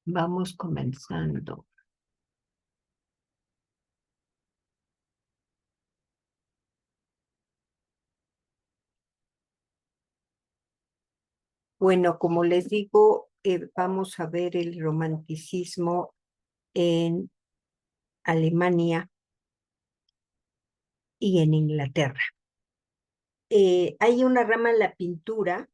Vamos comenzando. Bueno, como les digo, vamos a ver el romanticismo en Alemania y en Inglaterra. Hay una rama en la pintura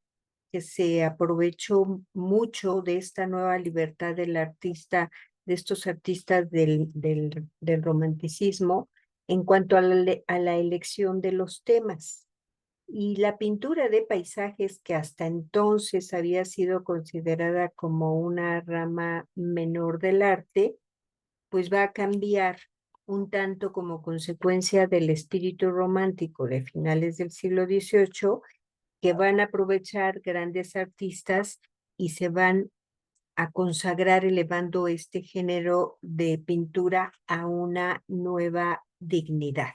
que se aprovechó mucho de esta nueva libertad del artista, de estos artistas del romanticismo, en cuanto a la elección de los temas. Y la pintura de paisajes, que hasta entonces había sido considerada como una rama menor del arte, pues va a cambiar un tanto como consecuencia del espíritu romántico de finales del siglo XVIII, que van a aprovechar grandes artistas y se van a consagrar elevando este género de pintura a una nueva dignidad.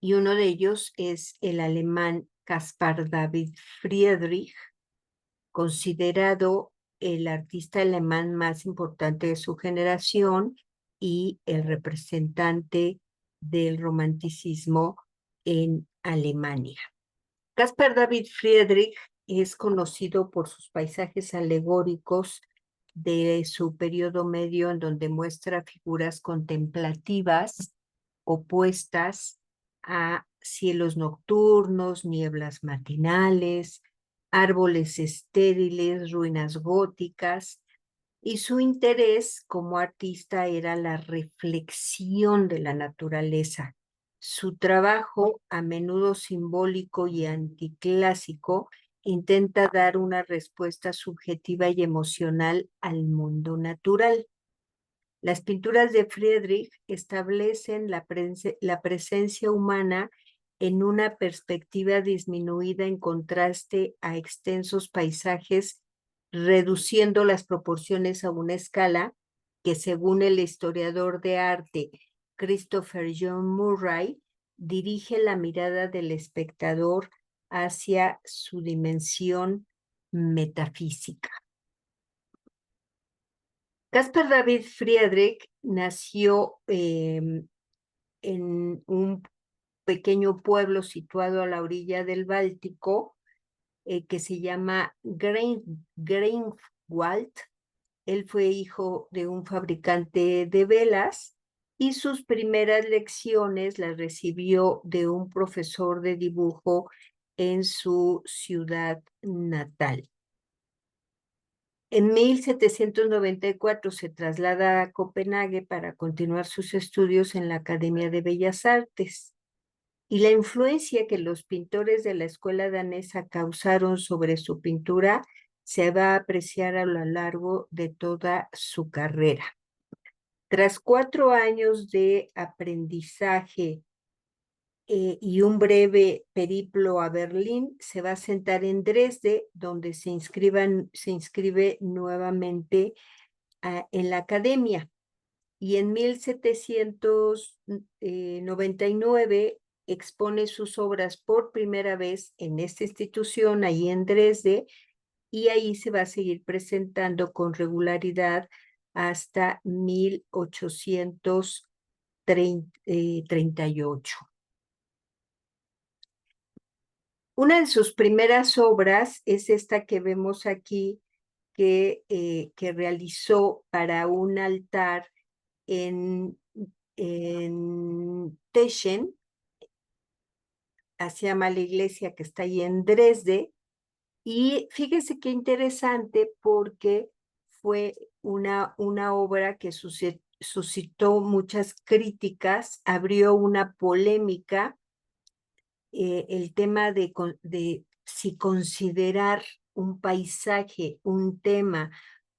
Y uno de ellos es el alemán Caspar David Friedrich, considerado el artista alemán más importante de su generación y el representante del romanticismo en Alemania. Caspar David Friedrich es conocido por sus paisajes alegóricos de su periodo medio, en donde muestra figuras contemplativas opuestas a cielos nocturnos, nieblas matinales, árboles estériles, ruinas góticas, y su interés como artista era la reflexión de la naturaleza. Su trabajo, a menudo simbólico y anticlásico, intenta dar una respuesta subjetiva y emocional al mundo natural. Las pinturas de Friedrich establecen la presencia humana en una perspectiva disminuida en contraste a extensos paisajes, reduciendo las proporciones a una escala que, según el historiador de arte Christopher John Murray, dirige la mirada del espectador hacia su dimensión metafísica. Caspar David Friedrich nació en un pequeño pueblo situado a la orilla del Báltico, que se llama Greinwald. Él fue hijo de un fabricante de velas y sus primeras lecciones las recibió de un profesor de dibujo en su ciudad natal. En 1794 se traslada a Copenhague para continuar sus estudios en la Academia de Bellas Artes, y la influencia que los pintores de la escuela danesa causaron sobre su pintura se va a apreciar a lo largo de toda su carrera. Tras 4 años de aprendizaje y un breve periplo a Berlín, se va a sentar en Dresde, donde se inscribe nuevamente en la academia. Y en 1799 expone sus obras por primera vez en esta institución, ahí en Dresde, y ahí se va a seguir presentando con regularidad hasta 1838. Una de sus primeras obras es esta que vemos aquí, que realizó para un altar en Teschen, se llama la iglesia que está ahí en Dresde, y fíjense qué interesante, porque fue una obra que suscitó muchas críticas, abrió una polémica, el tema de si considerar un paisaje, un tema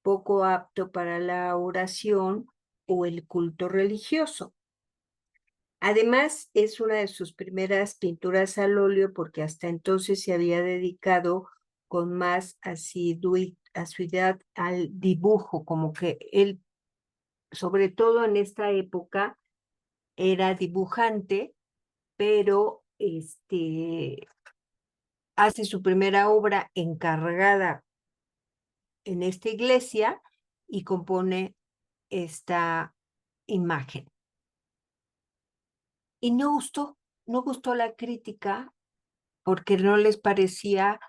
poco apto para la oración o el culto religioso. Además, es una de sus primeras pinturas al óleo, porque hasta entonces se había dedicado con más asiduidad al dibujo, como que él, sobre todo en esta época, era dibujante, pero hace su primera obra encargada en esta iglesia, y compone esta imagen. Y no gustó la crítica porque no les parecía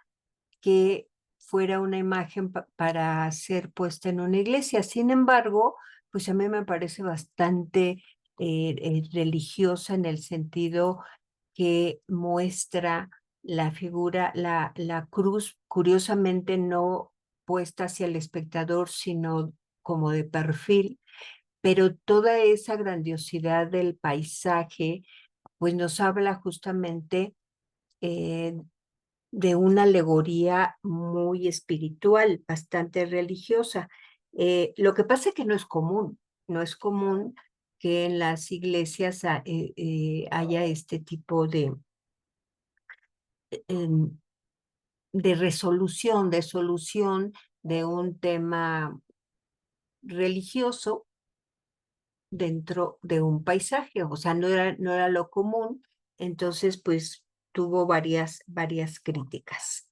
que fuera una imagen para ser puesta en una iglesia. Sin embargo, pues a mí me parece bastante religiosa en el sentido que muestra la figura, la cruz, curiosamente no puesta hacia el espectador, sino como de perfil, pero toda esa grandiosidad del paisaje, pues nos habla justamente eh, de una alegoría muy espiritual, bastante religiosa. Lo que pasa es que no es común que en las iglesias haya este tipo em, de solución de un tema religioso dentro de un paisaje, o sea, no era lo común, entonces pues tuvo varias críticas.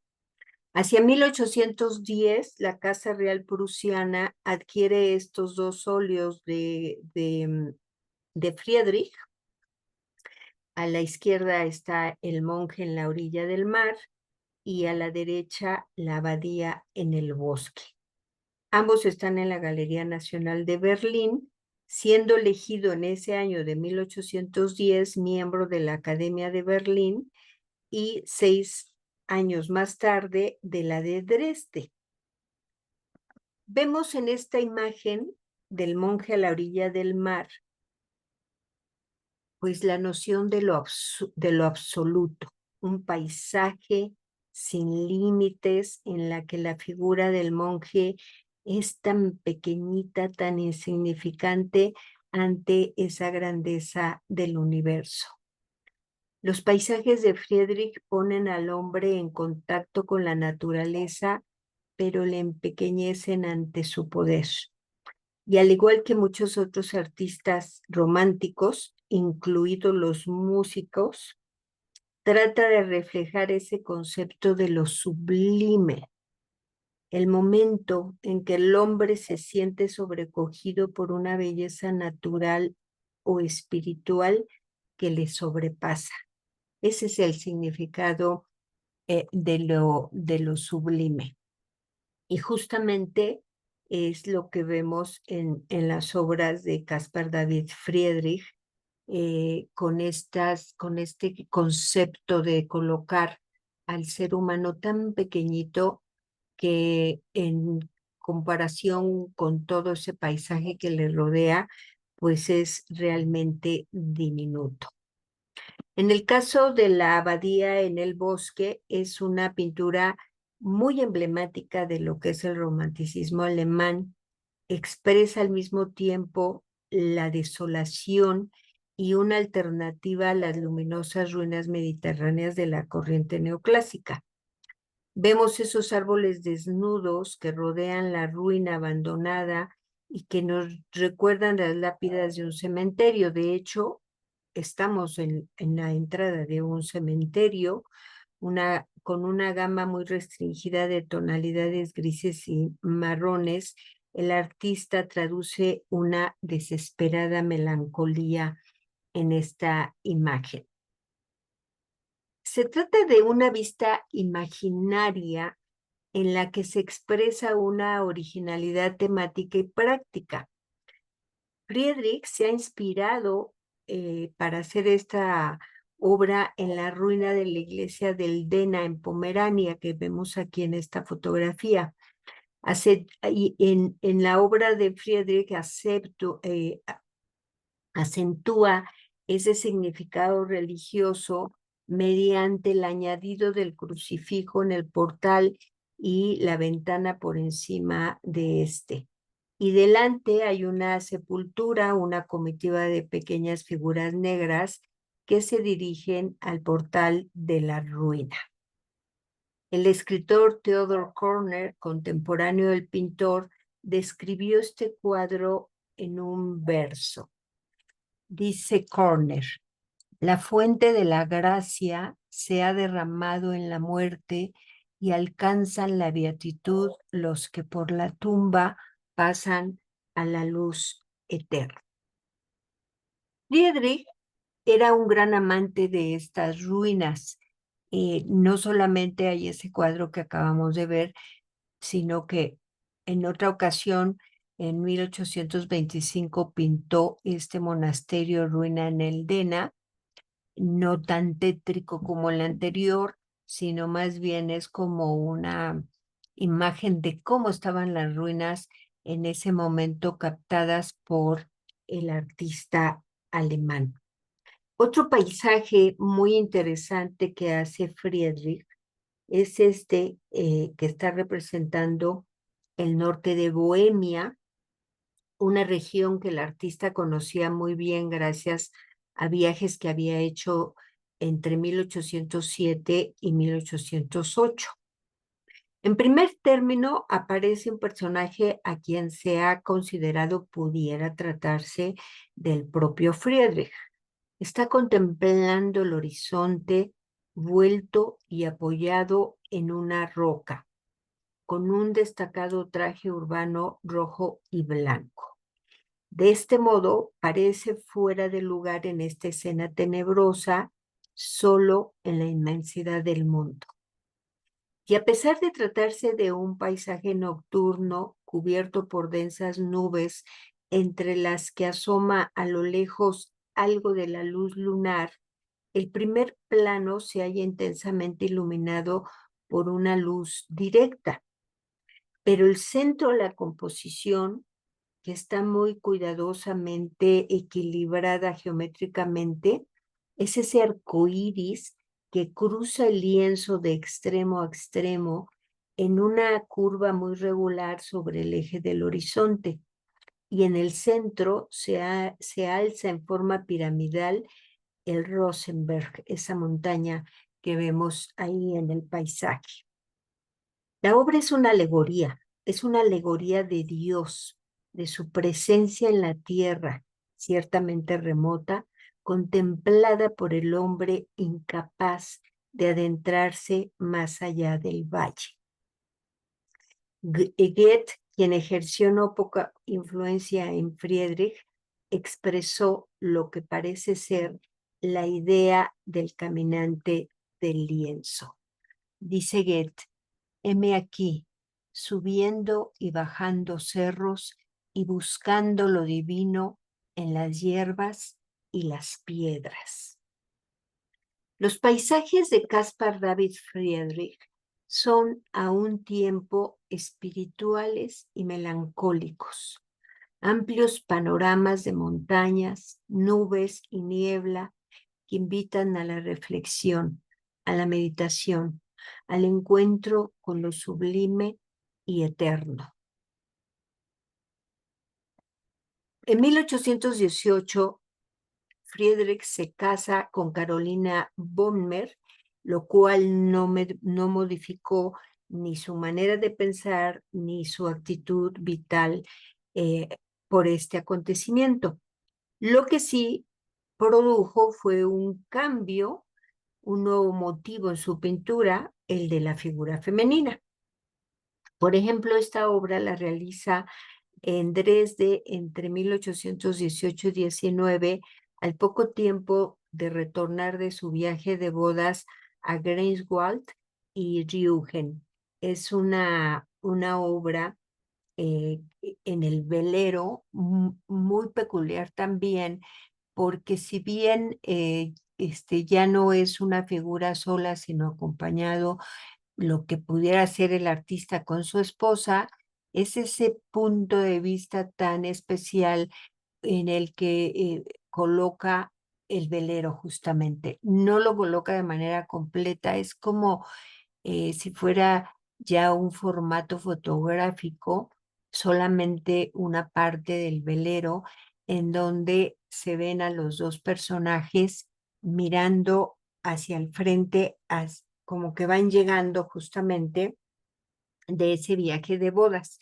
Hacia 1810, la Casa Real Prusiana adquiere estos dos óleos de Friedrich. A la izquierda está el monje en la orilla del mar y a la derecha la abadía en el bosque. Ambos están en la Galería Nacional de Berlín, siendo elegido en ese año de 1810 miembro de la Academia de Berlín y 6 años más tarde de la de Dresde. Vemos en esta imagen del monje a la orilla del mar, pues la noción de lo absoluto, un paisaje sin límites en la que la figura del monje es tan pequeñita, tan insignificante ante esa grandeza del universo. Los paisajes de Friedrich ponen al hombre en contacto con la naturaleza, pero le empequeñecen ante su poder. Y al igual que muchos otros artistas románticos, incluidos los músicos, trata de reflejar ese concepto de lo sublime, el momento en que el hombre se siente sobrecogido por una belleza natural o espiritual que le sobrepasa. Ese es el significado de lo sublime. Y justamente es lo que vemos en las obras de Caspar David Friedrich, con este concepto de colocar al ser humano tan pequeñito que en comparación con todo ese paisaje que le rodea, pues es realmente diminuto. En el caso de la abadía en el bosque, es una pintura muy emblemática de lo que es el romanticismo alemán. Expresa al mismo tiempo la desolación y una alternativa a las luminosas ruinas mediterráneas de la corriente neoclásica. Vemos esos árboles desnudos que rodean la ruina abandonada y que nos recuerdan las lápidas de un cementerio. De hecho, estamos en la entrada de un cementerio con una gama muy restringida de tonalidades grises y marrones. El artista traduce una desesperada melancolía en esta imagen. Se trata de una vista imaginaria en la que se expresa una originalidad temática y práctica. Friedrich se ha inspirado para hacer esta obra en la ruina de la iglesia del Dena en Pomerania, que vemos aquí en esta fotografía. En la obra de Friedrich acentúa ese significado religioso mediante el añadido del crucifijo en el portal y la ventana por encima de este. Y delante hay una sepultura, una comitiva de pequeñas figuras negras que se dirigen al portal de la ruina. El escritor Theodor Korner, contemporáneo del pintor, describió este cuadro en un verso. Dice Korner: la fuente de la gracia se ha derramado en la muerte y alcanzan la beatitud los que por la tumba pasan a la luz eterna. Friedrich era un gran amante de estas ruinas. No solamente hay ese cuadro que acabamos de ver, sino que en otra ocasión, en 1825, pintó este monasterio ruina en el Dena, no tan tétrico como el anterior, sino más bien es como una imagen de cómo estaban las ruinas en ese momento captadas por el artista alemán. Otro paisaje muy interesante que hace Friedrich es este que está representando el norte de Bohemia, una región que el artista conocía muy bien gracias a viajes que había hecho entre 1807 y 1808. En primer término, aparece un personaje a quien se ha considerado pudiera tratarse del propio Friedrich. Está contemplando el horizonte vuelto y apoyado en una roca, con un destacado traje urbano rojo y blanco. De este modo, parece fuera de lugar en esta escena tenebrosa, solo en la inmensidad del mundo. Y a pesar de tratarse de un paisaje nocturno cubierto por densas nubes, entre las que asoma a lo lejos algo de la luz lunar, el primer plano se halla intensamente iluminado por una luz directa, pero el centro de la composición, que está muy cuidadosamente equilibrada geométricamente, es ese arco iris que cruza el lienzo de extremo a extremo en una curva muy regular sobre el eje del horizonte. Y en el centro se alza en forma piramidal el Rosenberg, esa montaña que vemos ahí en el paisaje. La obra es una alegoría de Dios, de su presencia en la tierra, ciertamente remota, contemplada por el hombre incapaz de adentrarse más allá del valle. Goethe, quien ejerció no poca influencia en Friedrich, expresó lo que parece ser la idea del caminante del lienzo. Dice Goethe: heme aquí, subiendo y bajando cerros y buscando lo divino en las hierbas y las piedras. Los paisajes de Caspar David Friedrich son a un tiempo espirituales y melancólicos. Amplios panoramas de montañas, nubes y niebla que invitan a la reflexión, a la meditación, al encuentro con lo sublime y eterno. En 1818, Friedrich se casa con Carolina Bonmer, lo cual no modificó ni su manera de pensar ni su actitud vital eh, por este acontecimiento. Lo que sí produjo fue un cambio, un nuevo motivo en su pintura, el de la figura femenina. Por ejemplo, esta obra la realiza en Dresde entre 1818 y 19, al poco tiempo de retornar de su viaje de bodas a Greifswald y Rügen. Es una obra en el velero muy peculiar también, porque si bien ya no es una figura sola, sino acompañado lo que pudiera hacer el artista con su esposa, es ese punto de vista tan especial en el que coloca el velero justamente. No lo coloca de manera completa, es como si fuera ya un formato fotográfico, solamente una parte del velero en donde se ven a los dos personajes mirando hacia el frente, como que van llegando justamente de ese viaje de bodas.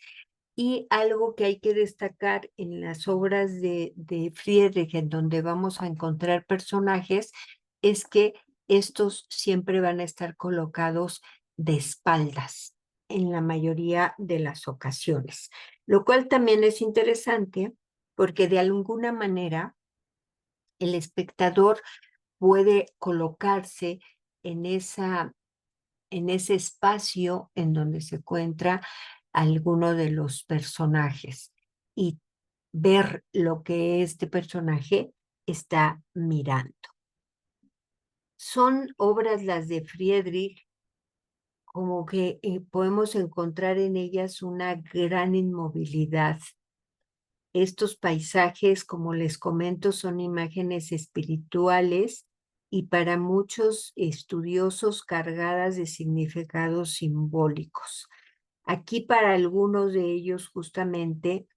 Y algo que hay que destacar en las obras de Friedrich, en donde vamos a encontrar personajes, es que estos siempre van a estar colocados de espaldas. en la mayoría de las ocasiones, lo cual también es interesante porque de alguna manera el espectador puede colocarse en ese espacio en donde se encuentra alguno de los personajes y ver lo que este personaje está mirando. Son obras las de Friedrich, como que podemos encontrar en ellas una gran inmovilidad. Estos paisajes, como les comento, son imágenes espirituales y para muchos estudiosos cargadas de significados simbólicos. Aquí para algunos de ellos, justamente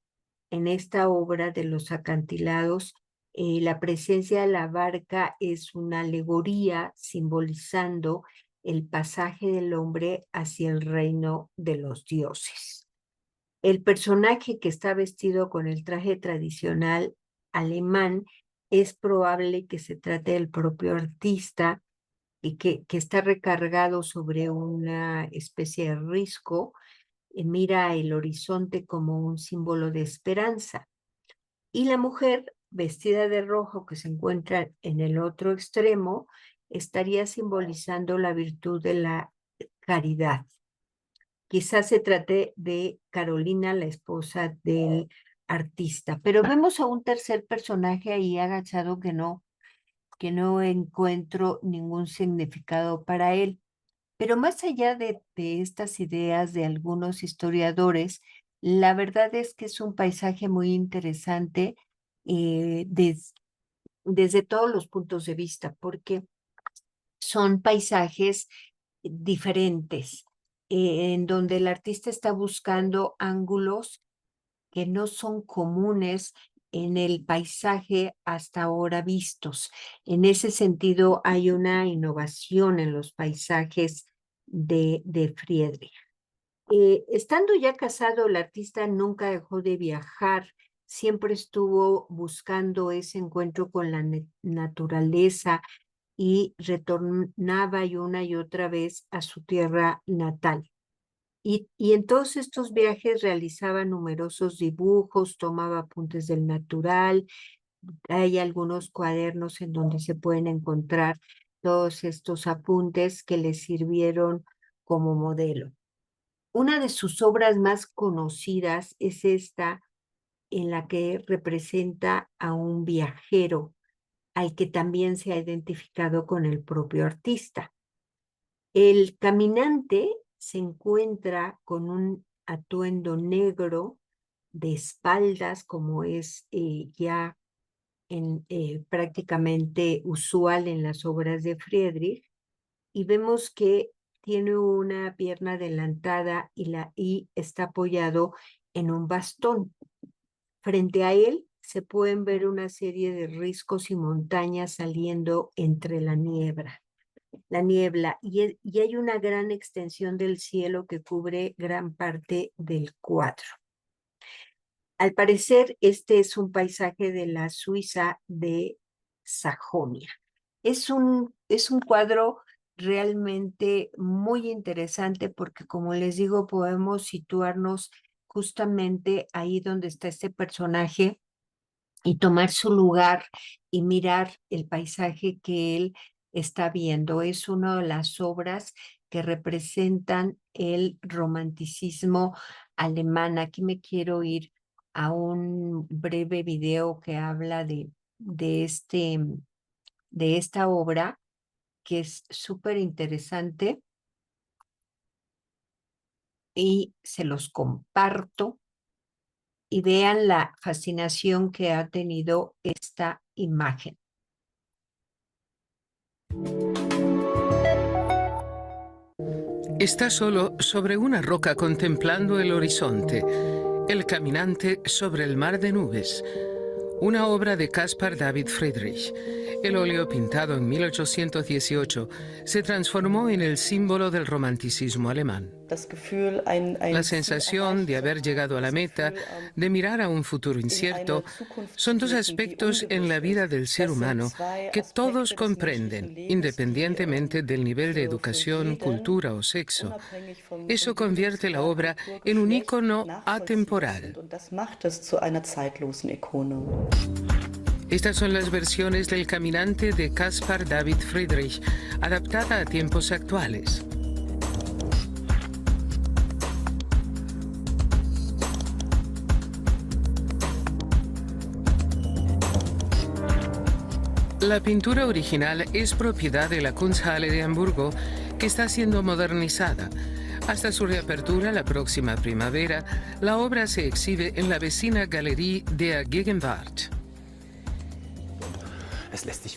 en esta obra de los acantilados, la presencia de la barca es una alegoría simbolizando el pasaje del hombre hacia el reino de los dioses. El personaje que está vestido con el traje tradicional alemán es probable que se trate del propio artista y que está recargado sobre una especie de risco, mira el horizonte como un símbolo de esperanza. Y la mujer vestida de rojo que se encuentra en el otro extremo estaría simbolizando la virtud de la caridad. Quizás se trate de Carolina, la esposa del artista, pero vemos a un tercer personaje ahí agachado que no encuentro ningún significado para él. Pero más allá de estas ideas de algunos historiadores, la verdad es que es un paisaje muy interesante desde todos los puntos de vista, porque son paisajes diferentes, en donde el artista está buscando ángulos que no son comunes en el paisaje hasta ahora vistos. En ese sentido, hay una innovación en los paisajes de Friedrich. Estando ya casado, el artista nunca dejó de viajar, siempre estuvo buscando ese encuentro con la naturaleza y retornaba una y otra vez a su tierra natal. Y en todos estos viajes realizaba numerosos dibujos, tomaba apuntes del natural. Hay algunos cuadernos en donde se pueden encontrar todos estos apuntes que le sirvieron como modelo. Una de sus obras más conocidas es esta, en la que representa a un viajero al que también se ha identificado con el propio artista. El caminante se encuentra con un atuendo negro de espaldas, como es ya prácticamente usual en las obras de Friedrich, y vemos que tiene una pierna adelantada y está apoyado en un bastón. Frente a él se pueden ver una serie de riscos y montañas saliendo entre la niebla, y hay una gran extensión del cielo que cubre gran parte del cuadro. Al parecer, este es un paisaje de la Suiza de Sajonia. Es un cuadro realmente muy interesante porque, como les digo, podemos situarnos justamente ahí donde está este personaje y tomar su lugar y mirar el paisaje que él está viendo. Es una de las obras que representan el romanticismo alemán. Aquí me quiero ir a un breve video que habla de esta obra, que es súper interesante, y se los comparto y vean la fascinación que ha tenido esta imagen. Está solo sobre una roca contemplando el horizonte. El caminante sobre el mar de nubes. Una obra de Caspar David Friedrich. El óleo, pintado en 1818, se transformó en el símbolo del romanticismo alemán. La sensación de haber llegado a la meta, de mirar a un futuro incierto, son dos aspectos en la vida del ser humano que todos comprenden, independientemente del nivel de educación, cultura o sexo. Eso convierte la obra en un ícono atemporal. Estas son las versiones del Caminante de Caspar David Friedrich, adaptada a tiempos actuales. La pintura original es propiedad de la Kunsthalle de Hamburgo, que está siendo modernizada. Hasta su reapertura la próxima primavera, la obra se exhibe en la vecina Galerie der Gegenwart.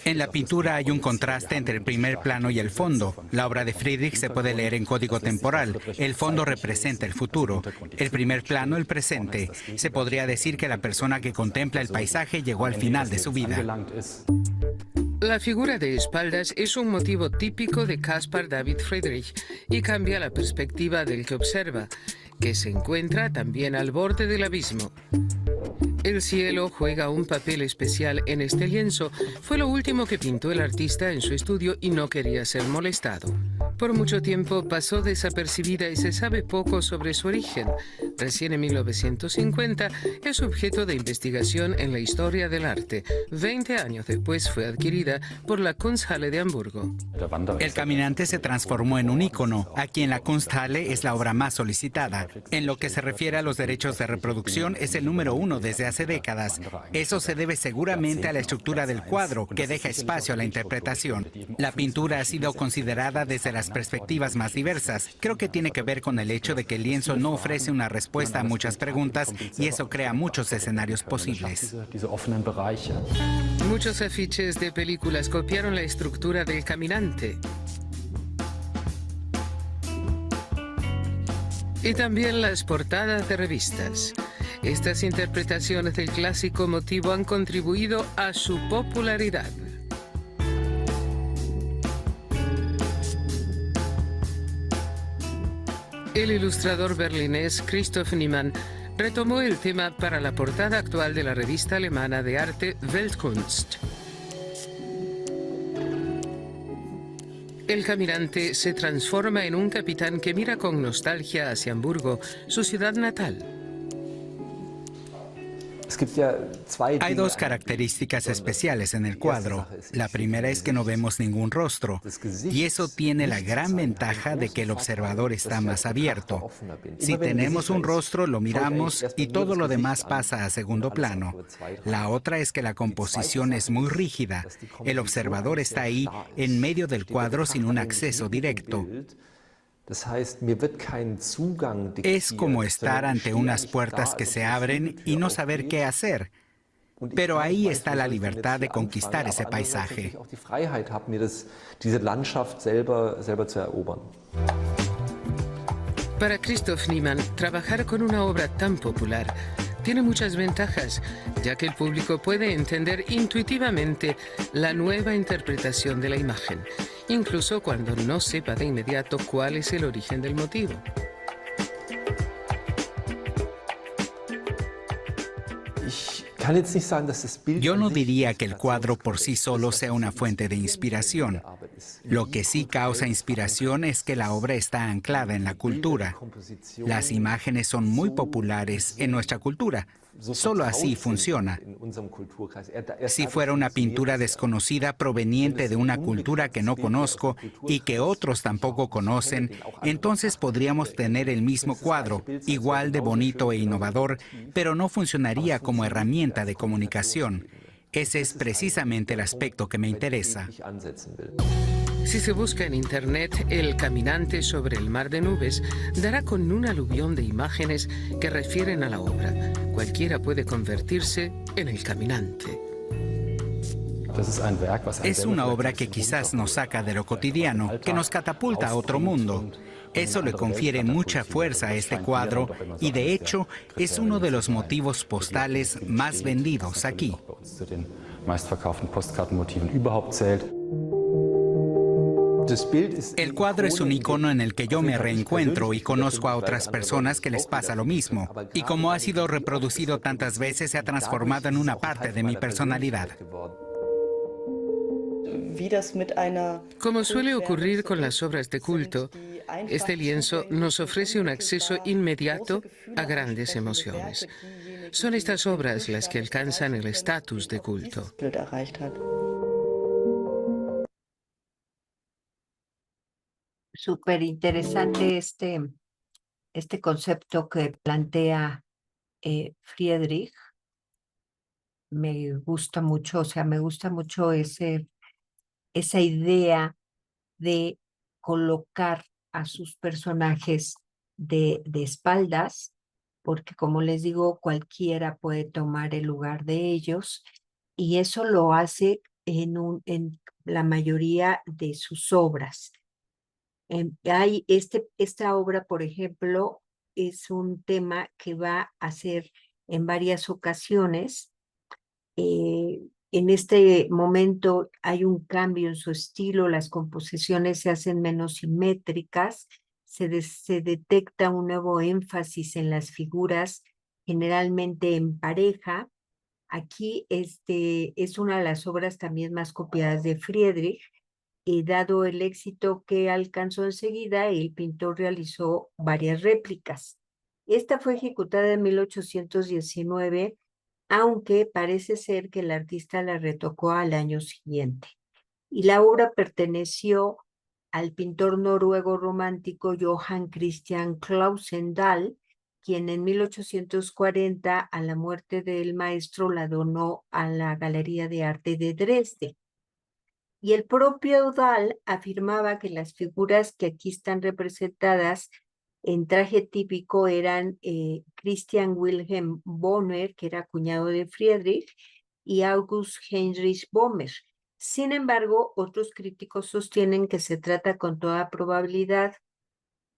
En la pintura hay un contraste entre el primer plano y el fondo. La obra de Friedrich se puede leer en código temporal. El fondo representa el futuro, el primer plano el presente. Se podría decir que la persona que contempla el paisaje llegó al final de su vida. La figura de espaldas es un motivo típico de Caspar David Friedrich y cambia la perspectiva del que observa, que se encuentra también al borde del abismo. El cielo juega un papel especial en este lienzo. Fue lo último que pintó el artista en su estudio y no quería ser molestado. Por mucho tiempo pasó desapercibida y se sabe poco sobre su origen. Recién en 1950 es objeto de investigación en la historia del arte. 20 años después fue adquirida por la Kunsthalle de Hamburgo. El Caminante se transformó en un ícono. Aquí en la Kunsthalle es la obra más solicitada. En lo que se refiere a los derechos de reproducción, es el número 1 desde hace décadas. Eso se debe seguramente a la estructura del cuadro, que deja espacio a la interpretación. La pintura ha sido considerada desde las perspectivas más diversas. Creo que tiene que ver con el hecho de que el lienzo no ofrece una respuesta a muchas preguntas y eso crea muchos escenarios posibles. Muchos afiches de películas copiaron la estructura del Caminante. Y también las portadas de revistas. Estas interpretaciones del clásico motivo han contribuido a su popularidad. El ilustrador berlinés Christoph Niemann retomó el tema para la portada actual de la revista alemana de arte Weltkunst. El Caminante se transforma en un capitán que mira con nostalgia hacia Hamburgo, su ciudad natal. Hay dos características especiales en el cuadro. La primera es que no vemos ningún rostro, y eso tiene la gran ventaja de que el observador está más abierto. Si tenemos un rostro, lo miramos y todo lo demás pasa a segundo plano. La otra es que la composición es muy rígida. El observador está ahí, en medio del cuadro, sin un acceso directo. Es como estar ante unas puertas que se abren y no saber qué hacer. Pero ahí está la libertad de conquistar ese paisaje. Para Christoph Niemann, trabajar con una obra tan popular tiene muchas ventajas, ya que el público puede entender intuitivamente la nueva interpretación de la imagen, incluso cuando no sepa de inmediato cuál es el origen del motivo. Yo no diría que el cuadro por sí solo sea una fuente de inspiración. Lo que sí causa inspiración es que la obra está anclada en la cultura. Las imágenes son muy populares en nuestra cultura. Solo así funciona. Si fuera una pintura desconocida proveniente de una cultura que no conozco y que otros tampoco conocen, entonces podríamos tener el mismo cuadro, igual de bonito e innovador, pero no funcionaría como herramienta de comunicación. Ese es precisamente el aspecto que me interesa. Si se busca en Internet El Caminante sobre el mar de nubes, dará con un aluvión de imágenes que refieren a la obra. Cualquiera puede convertirse en el Caminante. Es una obra que quizás nos saca de lo cotidiano, que nos catapulta a otro mundo. Eso le confiere mucha fuerza a este cuadro y, de hecho, es uno de los motivos postales más vendidos aquí. meistverkauften Postkartenmotiven überhaupt zählt. El cuadro es un icono en el que yo me reencuentro y conozco a otras personas que les pasa lo mismo. Y como ha sido reproducido tantas veces, se ha transformado en una parte de mi personalidad. Como suele ocurrir con las obras de culto, este lienzo nos ofrece un acceso inmediato a grandes emociones. Son estas obras las que alcanzan el estatus de culto. Súper interesante este concepto que plantea Friedrich. Me gusta mucho, o sea, me gusta mucho esa idea de colocar a sus personajes de espaldas, porque como les digo, cualquiera puede tomar el lugar de ellos, y eso lo hace en la mayoría de sus obras. Esta obra, por ejemplo, es un tema que va a ser en varias ocasiones. En este momento hay un cambio en su estilo, las composiciones se hacen menos simétricas, se detecta un nuevo énfasis en las figuras, generalmente en pareja. Aquí es una de las obras también más copiadas de Friedrich, y dado el éxito que alcanzó enseguida, el pintor realizó varias réplicas. Esta fue ejecutada en 1819, aunque parece ser que el artista la retocó al año siguiente. Y la obra perteneció al pintor noruego romántico Johann Christian Clausendal, quien en 1840, a la muerte del maestro, la donó a la Galería de Arte de Dresde. Y el propio Dahl afirmaba que las figuras que aquí están representadas en traje típico eran Christian Wilhelm Bonner, que era cuñado de Friedrich, y August Heinrich Bohmer. Sin embargo, otros críticos sostienen que se trata con toda probabilidad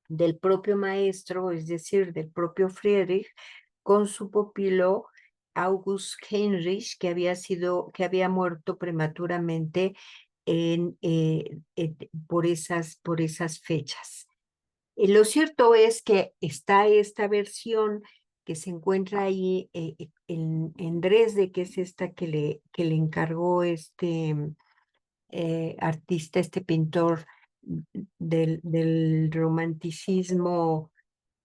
del propio maestro, es decir, del propio Friedrich, con su pupilo August Heinrich, que había muerto prematuramente por esas fechas. Lo cierto es que está esta versión que se encuentra ahí en Dresde, que es esta que le encargó este artista, este pintor del romanticismo,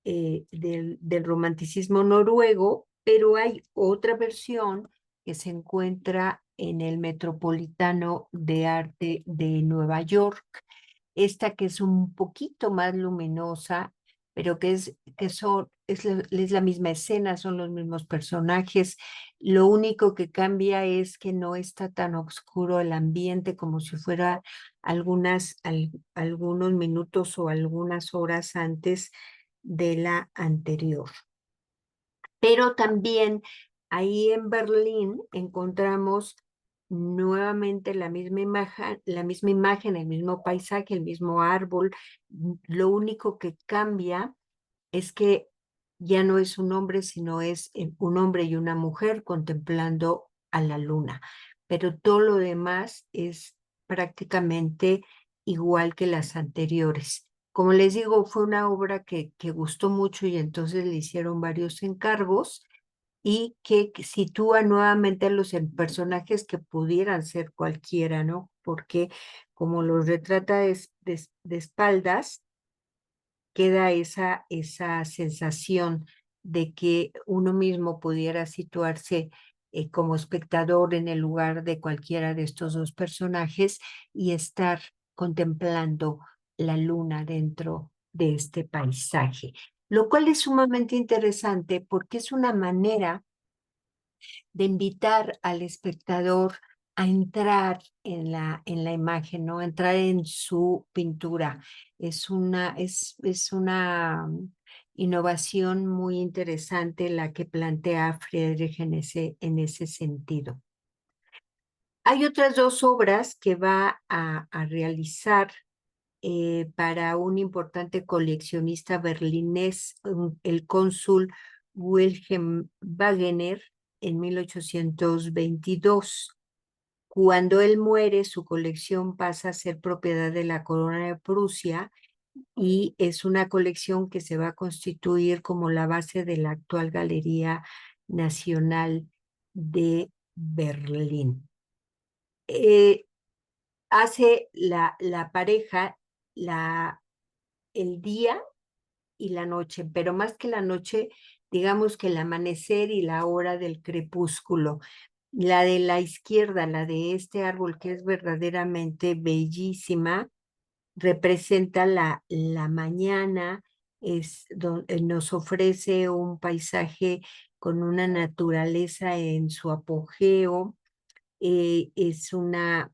del romanticismo noruego, pero hay otra versión que se encuentra en el Metropolitano de Arte de Nueva York, esta que es un poquito más luminosa, pero es la misma escena, son los mismos personajes. Lo único que cambia es que no está tan oscuro el ambiente como si fuera algunos minutos o algunas horas antes de la anterior. Pero también ahí en Berlín encontramos nuevamente la misma imagen, el mismo paisaje, el mismo árbol. Lo único que cambia es que ya no es un hombre, sino es un hombre y una mujer contemplando a la luna. Pero todo lo demás es prácticamente igual que las anteriores. Como les digo, fue una obra que gustó mucho, y entonces le hicieron varios encargos, y que sitúa nuevamente a los personajes que pudieran ser cualquiera, ¿no? Porque como los retrata de espaldas, queda esa sensación de que uno mismo pudiera situarse como espectador en el lugar de cualquiera de estos dos personajes y estar contemplando la luna dentro de este paisaje, lo cual es sumamente interesante porque es una manera de invitar al espectador a entrar en la imagen, ¿no? Entrar en su pintura. Es una innovación muy interesante la que plantea Friedrich en ese sentido. Hay otras dos obras que va a realizar para un importante coleccionista berlinés, el cónsul Wilhelm Wagener, en 1822. Cuando él muere, su colección pasa a ser propiedad de la Corona de Prusia y es una colección que se va a constituir como la base de la actual Galería Nacional de Berlín. Hace la pareja el día y la noche, pero más que la noche, digamos que el amanecer y la hora del crepúsculo. La de la izquierda, la de este árbol que es verdaderamente bellísima, representa la mañana, nos ofrece un paisaje con una naturaleza en su apogeo, es una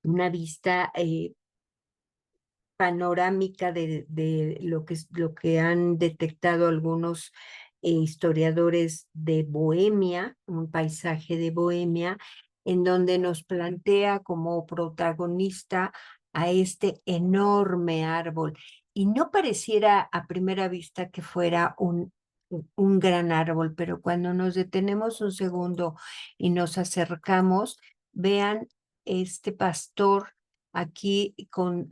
vista panorámica de lo que han detectado algunos historiadores de Bohemia, un paisaje de Bohemia, en donde nos plantea como protagonista a este enorme árbol. Y no pareciera a primera vista que fuera un gran árbol, pero cuando nos detenemos un segundo y nos acercamos, vean este pastor aquí con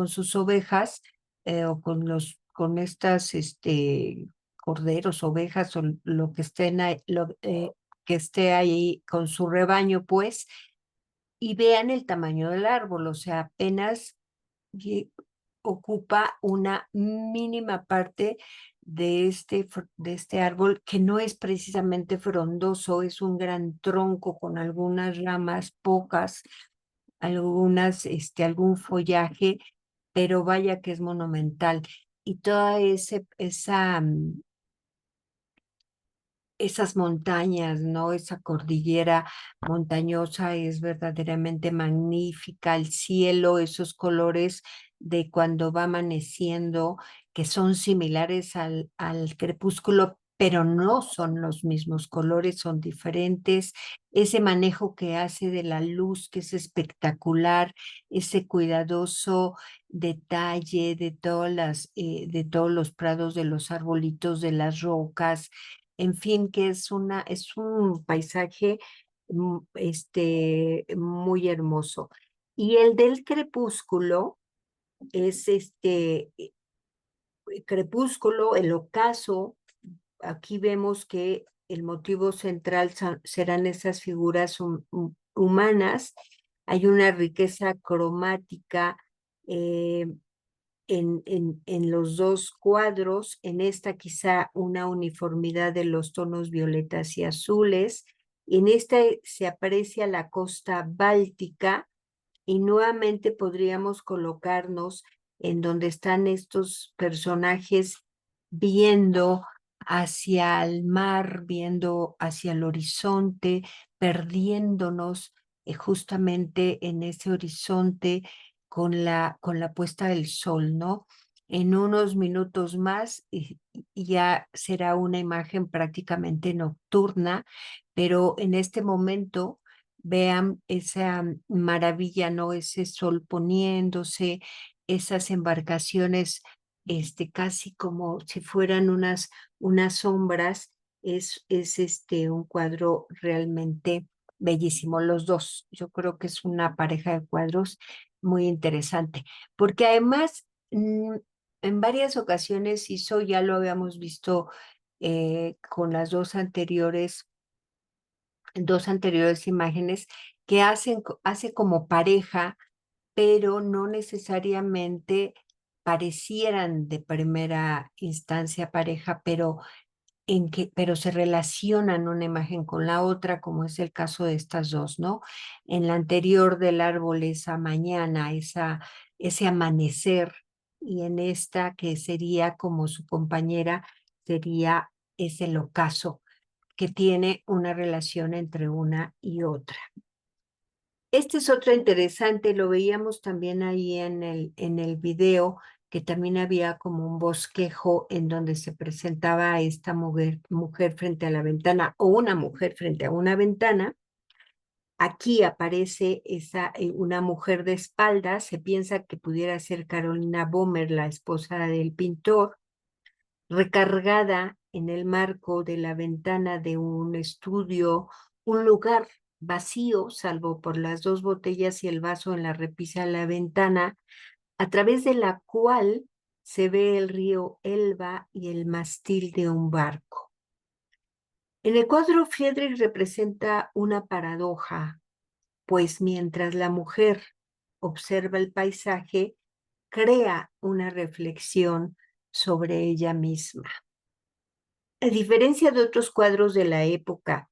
sus ovejas o con estas corderos, ovejas o lo que estén ahí, que esté ahí con su rebaño, pues, y vean el tamaño del árbol, o sea, apenas ocupa una mínima parte de este árbol que no es precisamente frondoso, es un gran tronco con algunas ramas, pocas, algún follaje, pero vaya que es monumental. Y toda esas montañas, ¿no? Esa cordillera montañosa es verdaderamente magnífica, el cielo, esos colores de cuando va amaneciendo, que son similares al crepúsculo, pero no son los mismos colores, son diferentes. Ese manejo que hace de la luz, que es espectacular, ese cuidadoso detalle de todos los prados, de los arbolitos, de las rocas, en fin, que es un paisaje muy hermoso. Y el del crepúsculo es crepúsculo, el ocaso. Aquí vemos que el motivo central serán esas figuras humanas. Hay una riqueza cromática en los dos cuadros, en esta quizá una uniformidad de los tonos violetas y azules. En esta se aprecia la costa báltica y nuevamente podríamos colocarnos en donde están estos personajes viendo hacia el mar, viendo hacia el horizonte, perdiéndonos justamente en ese horizonte con la puesta del sol, ¿no? En unos minutos más y ya será una imagen prácticamente nocturna, pero en este momento vean esa maravilla, ¿no? Ese sol poniéndose, esas embarcaciones, casi como si fueran unas sombras, es un cuadro realmente bellísimo, los dos. Yo creo que es una pareja de cuadros muy interesante, porque además en varias ocasiones hizo, ya lo habíamos visto con las dos anteriores imágenes, que hace como pareja, pero no necesariamente parecieran de primera instancia pareja, pero se relacionan una imagen con la otra, como es el caso de estas dos, ¿no? En la anterior del árbol, esa mañana, ese amanecer, y en esta que sería como su compañera, sería ese ocaso que tiene una relación entre una y otra. Este es otro interesante, lo veíamos también ahí en el video, que también había como un bosquejo en donde se presentaba a esta mujer frente a la ventana o una mujer frente a una ventana. Aquí aparece una mujer de espaldas, se piensa que pudiera ser Carolina Bomer, la esposa del pintor, recargada en el marco de la ventana de un estudio, un lugar vacío, salvo por las 2 botellas y el vaso en la repisa de la ventana, a través de la cual se ve el río Elba y el mástil de un barco. En el cuadro, Friedrich representa una paradoja, pues mientras la mujer observa el paisaje, crea una reflexión sobre ella misma. A diferencia de otros cuadros de la época,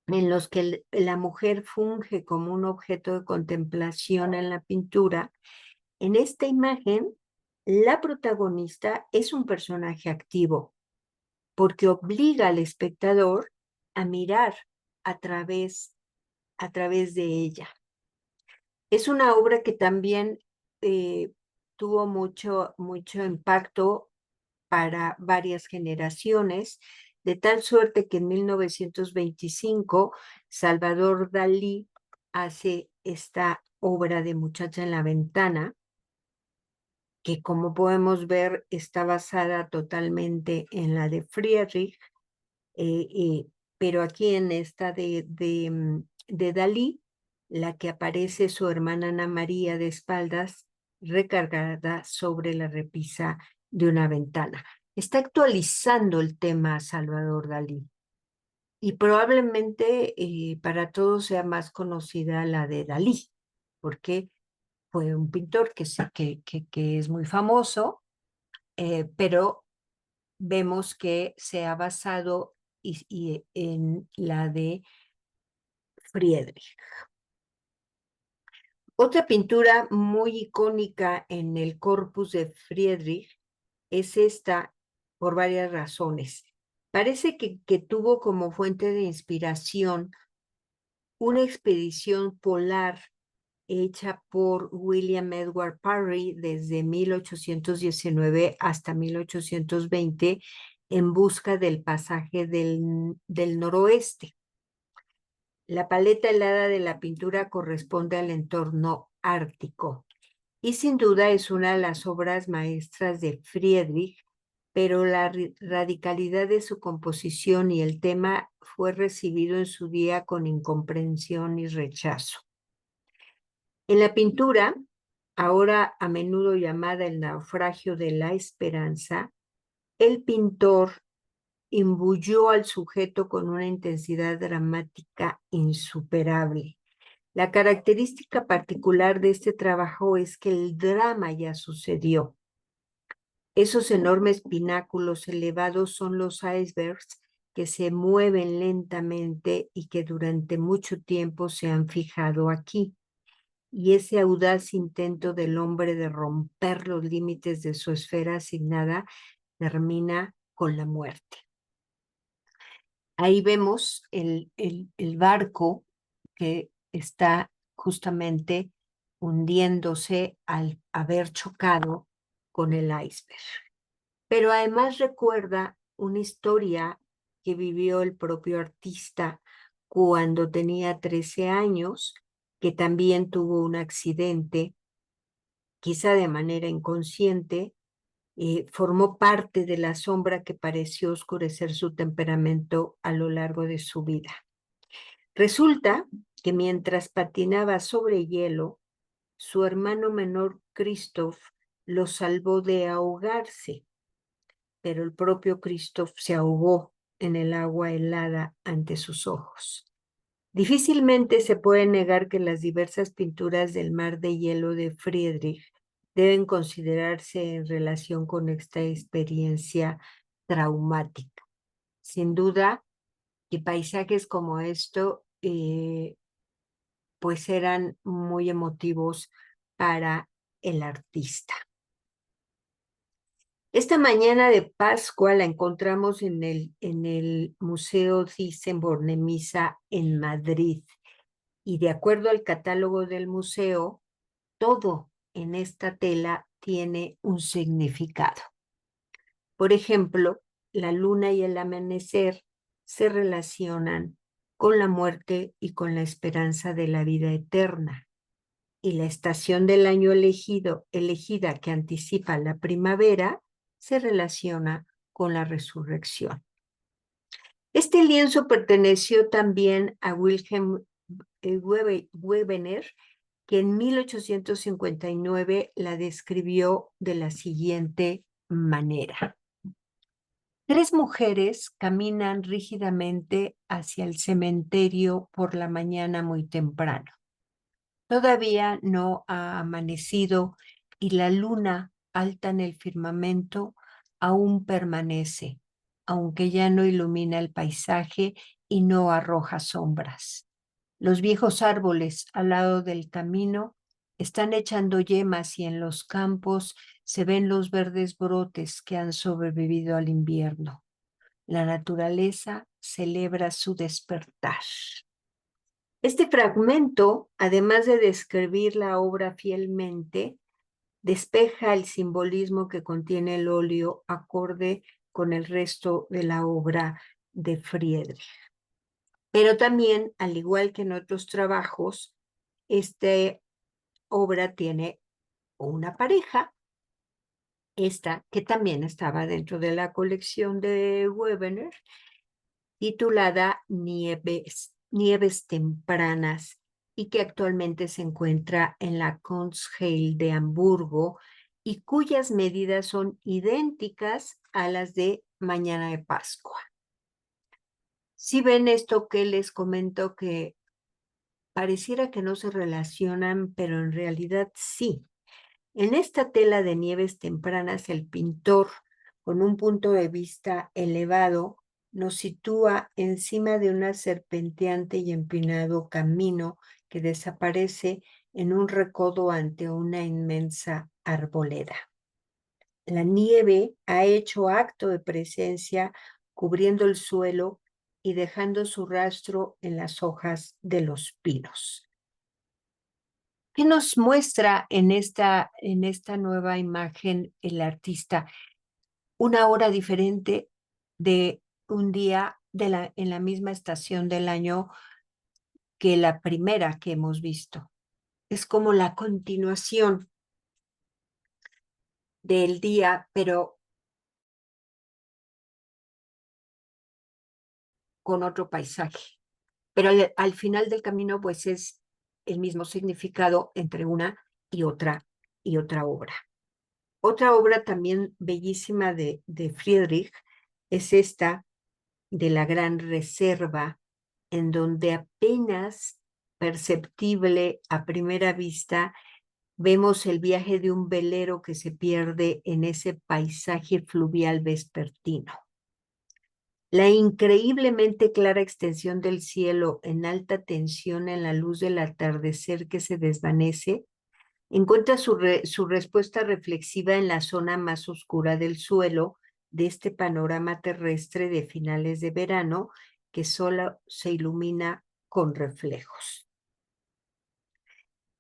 en los que la mujer funge como un objeto de contemplación en la pintura, en esta imagen, la protagonista es un personaje activo, porque obliga al espectador a mirar a través de ella. Es una obra que también tuvo mucho impacto para varias generaciones, de tal suerte que en 1925 Salvador Dalí hace esta obra de Muchacha en la ventana, que como podemos ver está basada totalmente en la de Friedrich, pero aquí en esta de Dalí, la que aparece su hermana Ana María de espaldas, recargada sobre la repisa de una ventana. Está actualizando el tema Salvador Dalí. Y probablemente para todos sea más conocida la de Dalí, porque fue un pintor que es muy famoso, pero vemos que se ha basado en la de Friedrich. Otra pintura muy icónica en el corpus de Friedrich es esta por varias razones. Parece que tuvo como fuente de inspiración una expedición polar hecha por William Edward Parry desde 1819 hasta 1820 en busca del pasaje del noroeste. La paleta helada de la pintura corresponde al entorno ártico y sin duda es una de las obras maestras de Friedrich, pero la radicalidad de su composición y el tema fue recibido en su día con incomprensión y rechazo. En la pintura, ahora a menudo llamada El naufragio de la esperanza, el pintor imbuyó al sujeto con una intensidad dramática insuperable. La característica particular de este trabajo es que el drama ya sucedió. Esos enormes pináculos elevados son los icebergs que se mueven lentamente y que durante mucho tiempo se han fijado aquí. Y ese audaz intento del hombre de romper los límites de su esfera asignada termina con la muerte. Ahí vemos el barco que está justamente hundiéndose al haber chocado con el iceberg. Pero además recuerda una historia que vivió el propio artista cuando tenía 13 años, que también tuvo un accidente, quizá de manera inconsciente, formó parte de la sombra que pareció oscurecer su temperamento a lo largo de su vida. Resulta que mientras patinaba sobre hielo, su hermano menor Christoph lo salvó de ahogarse, pero el propio Christoph se ahogó en el agua helada ante sus ojos. Difícilmente se puede negar que las diversas pinturas del mar de hielo de Friedrich deben considerarse en relación con esta experiencia traumática. Sin duda, que paisajes como esto pues eran muy emotivos para el artista. Esta mañana de Pascua la encontramos en el Museo Thyssen-Bornemisza en Madrid. Y de acuerdo al catálogo del museo, todo en esta tela tiene un significado. Por ejemplo, la luna y el amanecer se relacionan con la muerte y con la esperanza de la vida eterna. Y la estación del año elegida que anticipa la primavera se relaciona con la resurrección. Este lienzo perteneció también a Wilhelm Wegener, que en 1859 la describió de la siguiente manera. 3 mujeres caminan rígidamente hacia el cementerio por la mañana muy temprano. Todavía no ha amanecido y la luna alta en el firmamento aún permanece, aunque ya no ilumina el paisaje y no arroja sombras. Los viejos árboles al lado del camino están echando yemas y en los campos se ven los verdes brotes que han sobrevivido al invierno. La naturaleza celebra su despertar. Este fragmento, además de describir la obra fielmente, despeja el simbolismo que contiene el óleo acorde con el resto de la obra de Friedrich. Pero también, al igual que en otros trabajos, esta obra tiene una pareja, esta que también estaba dentro de la colección de Wegener, titulada Nieves Tempranas, y que actualmente se encuentra en la Kunsthalle de Hamburgo y cuyas medidas son idénticas a las de Mañana de Pascua. Si ven esto que les comento, que pareciera que no se relacionan, pero en realidad sí. En esta tela de Nieves Tempranas, el pintor, con un punto de vista elevado, nos sitúa encima de un serpenteante y empinado camino que desaparece en un recodo ante una inmensa arboleda. La nieve ha hecho acto de presencia, cubriendo el suelo y dejando su rastro en las hojas de los pinos. ¿Qué nos muestra en esta nueva imagen el artista? Una hora diferente de un día en la misma estación del año que la primera que hemos visto. Es como la continuación del día, pero con otro paisaje. Pero al final del camino, pues es el mismo significado entre una y otra obra. Otra obra también bellísima de Friedrich es esta de la Gran Reserva, en donde apenas perceptible a primera vista vemos el viaje de un velero que se pierde en ese paisaje fluvial vespertino. La increíblemente clara extensión del cielo en alta tensión en la luz del atardecer que se desvanece encuentra su respuesta reflexiva en la zona más oscura del suelo de este panorama terrestre de finales de verano que solo se ilumina con reflejos.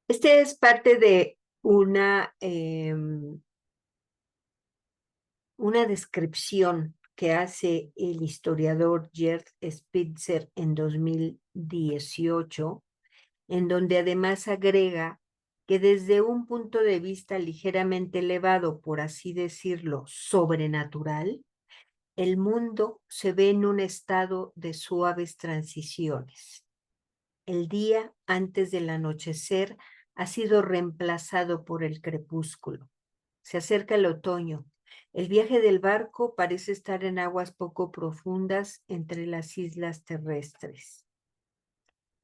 Este es parte de una descripción que hace el historiador Gerd Spitzer en 2018, en donde además agrega que desde un punto de vista ligeramente elevado, por así decirlo, sobrenatural, el mundo se ve en un estado de suaves transiciones. El día antes del anochecer ha sido reemplazado por el crepúsculo. Se acerca el otoño. El viaje del barco parece estar en aguas poco profundas entre las islas terrestres.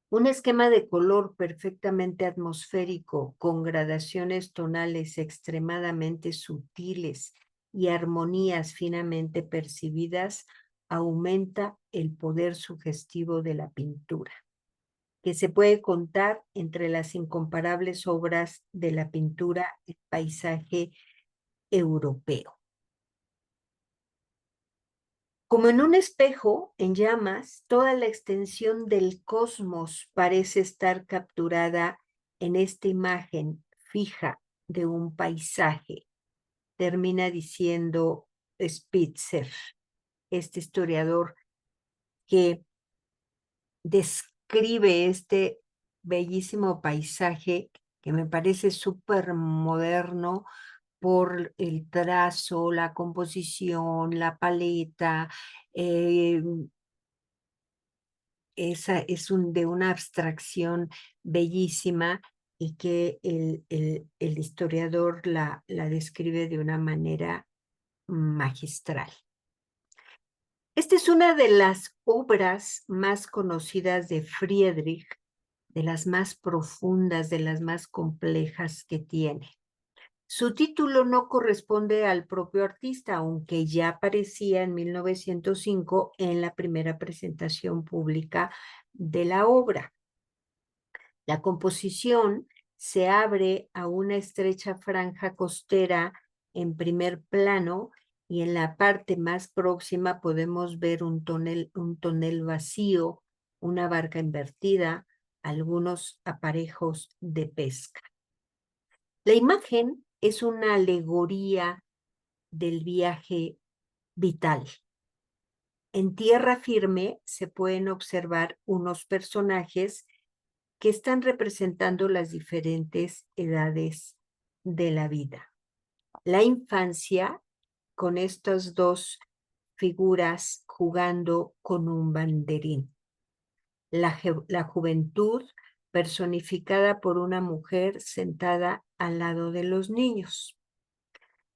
Un esquema de color perfectamente atmosférico, con gradaciones tonales extremadamente sutiles y armonías finamente percibidas, aumenta el poder sugestivo de la pintura, que se puede contar entre las incomparables obras de la pintura en paisaje europeo. Como en un espejo en llamas, toda la extensión del cosmos parece estar capturada en esta imagen fija de un paisaje, termina diciendo Spitzer, este historiador que describe este bellísimo paisaje que me parece súper moderno por el trazo, la composición, la paleta, esa es de una abstracción bellísima y que el historiador la describe de una manera magistral. Esta es una de las obras más conocidas de Friedrich, de las más profundas, de las más complejas que tiene. Su título no corresponde al propio artista, aunque ya aparecía en 1905 en la primera presentación pública de la obra. La composición se abre a una estrecha franja costera en primer plano y en la parte más próxima podemos ver un tonel vacío, una barca invertida, algunos aparejos de pesca. La imagen es una alegoría del viaje vital. En tierra firme se pueden observar unos personajes que están representando las diferentes edades de la vida. La infancia, con estas dos figuras jugando con un banderín. La juventud, personificada por una mujer sentada al lado de los niños.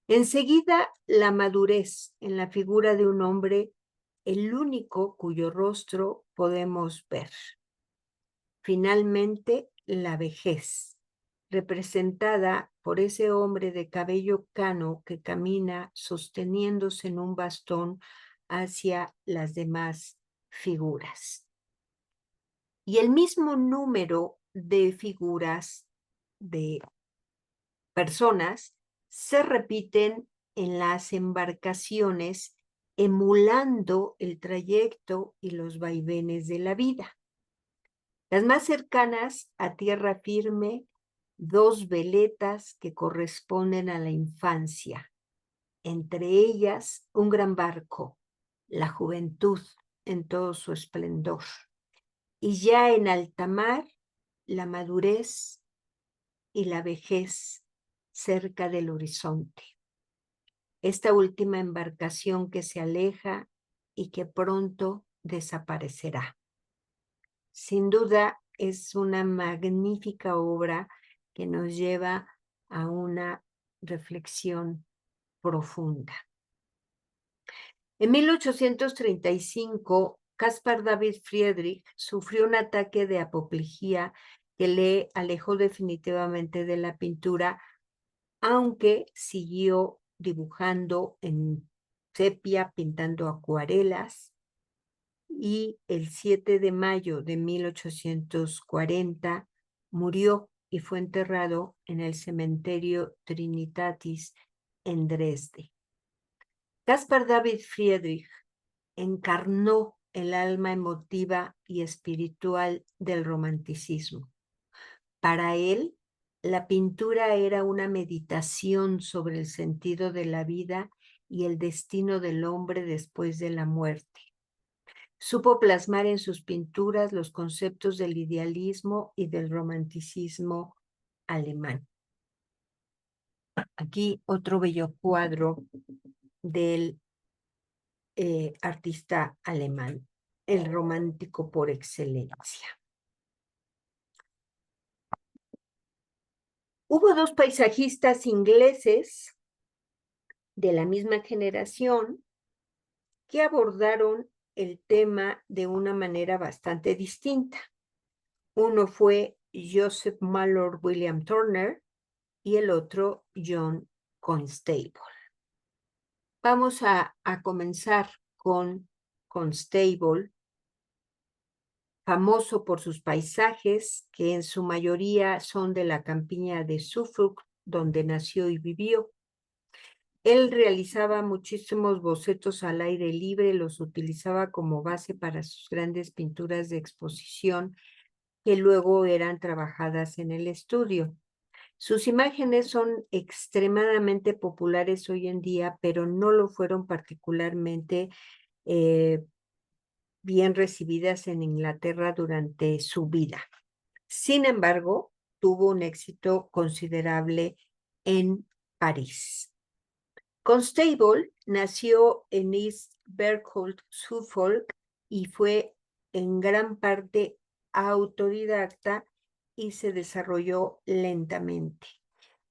Enseguida, la madurez en la figura de un hombre, el único cuyo rostro podemos ver. Finalmente, la vejez, representada por ese hombre de cabello cano que camina sosteniéndose en un bastón hacia las demás figuras. Y el mismo número de figuras de personas se repiten en las embarcaciones, emulando el trayecto y los vaivenes de la vida. Las más cercanas a tierra firme, dos veletas que corresponden a la infancia. Entre ellas, un gran barco, la juventud en todo su esplendor. Y ya en alta mar, la madurez y la vejez cerca del horizonte. Esta última embarcación que se aleja y que pronto desaparecerá. Sin duda es una magnífica obra que nos lleva a una reflexión profunda. En 1835, Caspar David Friedrich sufrió un ataque de apoplejía que le alejó definitivamente de la pintura, aunque siguió dibujando en sepia, pintando acuarelas, y el 7 de mayo de 1840 murió y fue enterrado en el cementerio Trinitatis en Dresde. Caspar David Friedrich encarnó el alma emotiva y espiritual del romanticismo. Para él, la pintura era una meditación sobre el sentido de la vida y el destino del hombre después de la muerte. Supo plasmar en sus pinturas los conceptos del idealismo y del romanticismo alemán. Aquí otro bello cuadro del artista alemán, el romántico por excelencia. Hubo dos paisajistas ingleses de la misma generación que abordaron el tema de una manera bastante distinta. Uno fue Joseph Mallord William Turner y el otro John Constable. Vamos a comenzar con Constable, famoso por sus paisajes, que en su mayoría son de la campiña de Suffolk, donde nació y vivió. Él realizaba muchísimos bocetos al aire libre, los utilizaba como base para sus grandes pinturas de exposición, que luego eran trabajadas en el estudio. Sus imágenes son extremadamente populares hoy en día, pero no lo fueron particularmente bien recibidas en Inglaterra durante su vida. Sin embargo, tuvo un éxito considerable en París. Constable nació en East Berkholt, Suffolk, y fue en gran parte autodidacta y se desarrolló lentamente.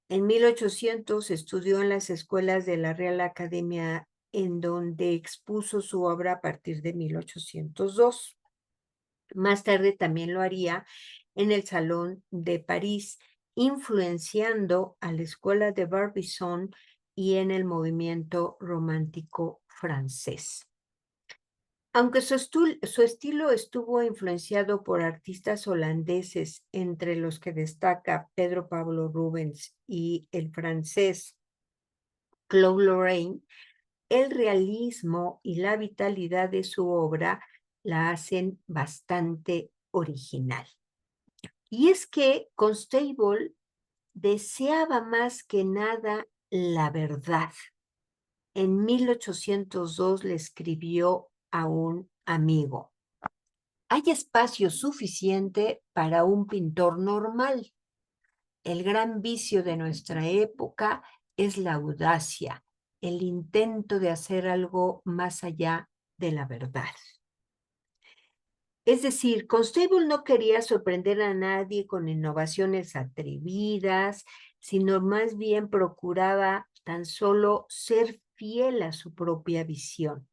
En 1800 estudió en las escuelas de la Real Academia, en donde expuso su obra a partir de 1802. Más tarde también lo haría en el Salón de París, influenciando a la escuela de Barbizon y en el movimiento romántico francés. Aunque su estilo estuvo influenciado por artistas holandeses, entre los que destaca Pedro Pablo Rubens y el francés Claude Lorrain, el realismo y la vitalidad de su obra la hacen bastante original. Y es que Constable deseaba más que nada la verdad. En 1802 le escribió a un amigo: hay espacio suficiente para un pintor normal. El gran vicio de nuestra época es la audacia, el intento de hacer algo más allá de la verdad. Es decir, Constable no quería sorprender a nadie con innovaciones atrevidas, sino más bien procuraba tan solo ser fiel a su propia visión.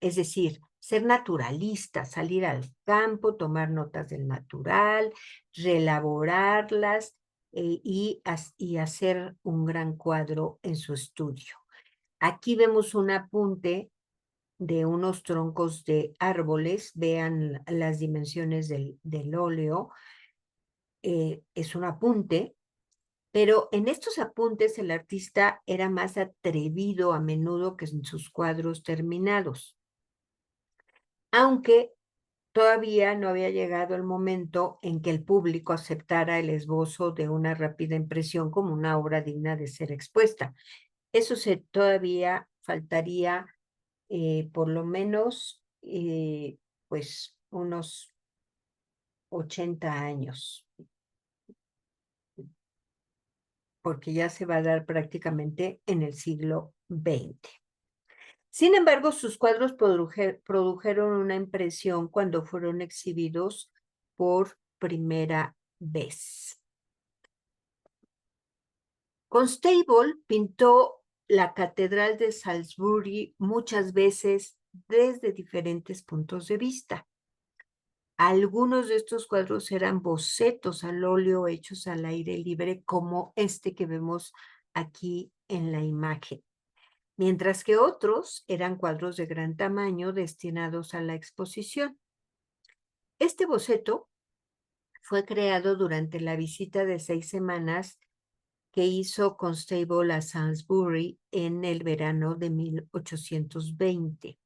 Es decir, ser naturalista, salir al campo, tomar notas del natural, reelaborarlas y hacer un gran cuadro en su estudio. Aquí vemos un apunte de unos troncos de árboles. Vean las dimensiones del óleo. Es un apunte, pero en estos apuntes el artista era más atrevido a menudo que en sus cuadros terminados. Aunque todavía no había llegado el momento en que el público aceptara el esbozo de una rápida impresión como una obra digna de ser expuesta. Eso todavía faltaría por lo menos pues unos 80 años, porque ya se va a dar prácticamente en el siglo XX. Sin embargo, sus cuadros produjeron una impresión cuando fueron exhibidos por primera vez. Constable pintó la Catedral de Salisbury muchas veces desde diferentes puntos de vista. Algunos de estos cuadros eran bocetos al óleo hechos al aire libre, como este que vemos aquí en la imagen, mientras que otros eran cuadros de gran tamaño destinados a la exposición. Este boceto fue creado durante la visita de 6 semanas que hizo Constable a Salisbury en el verano de 1820.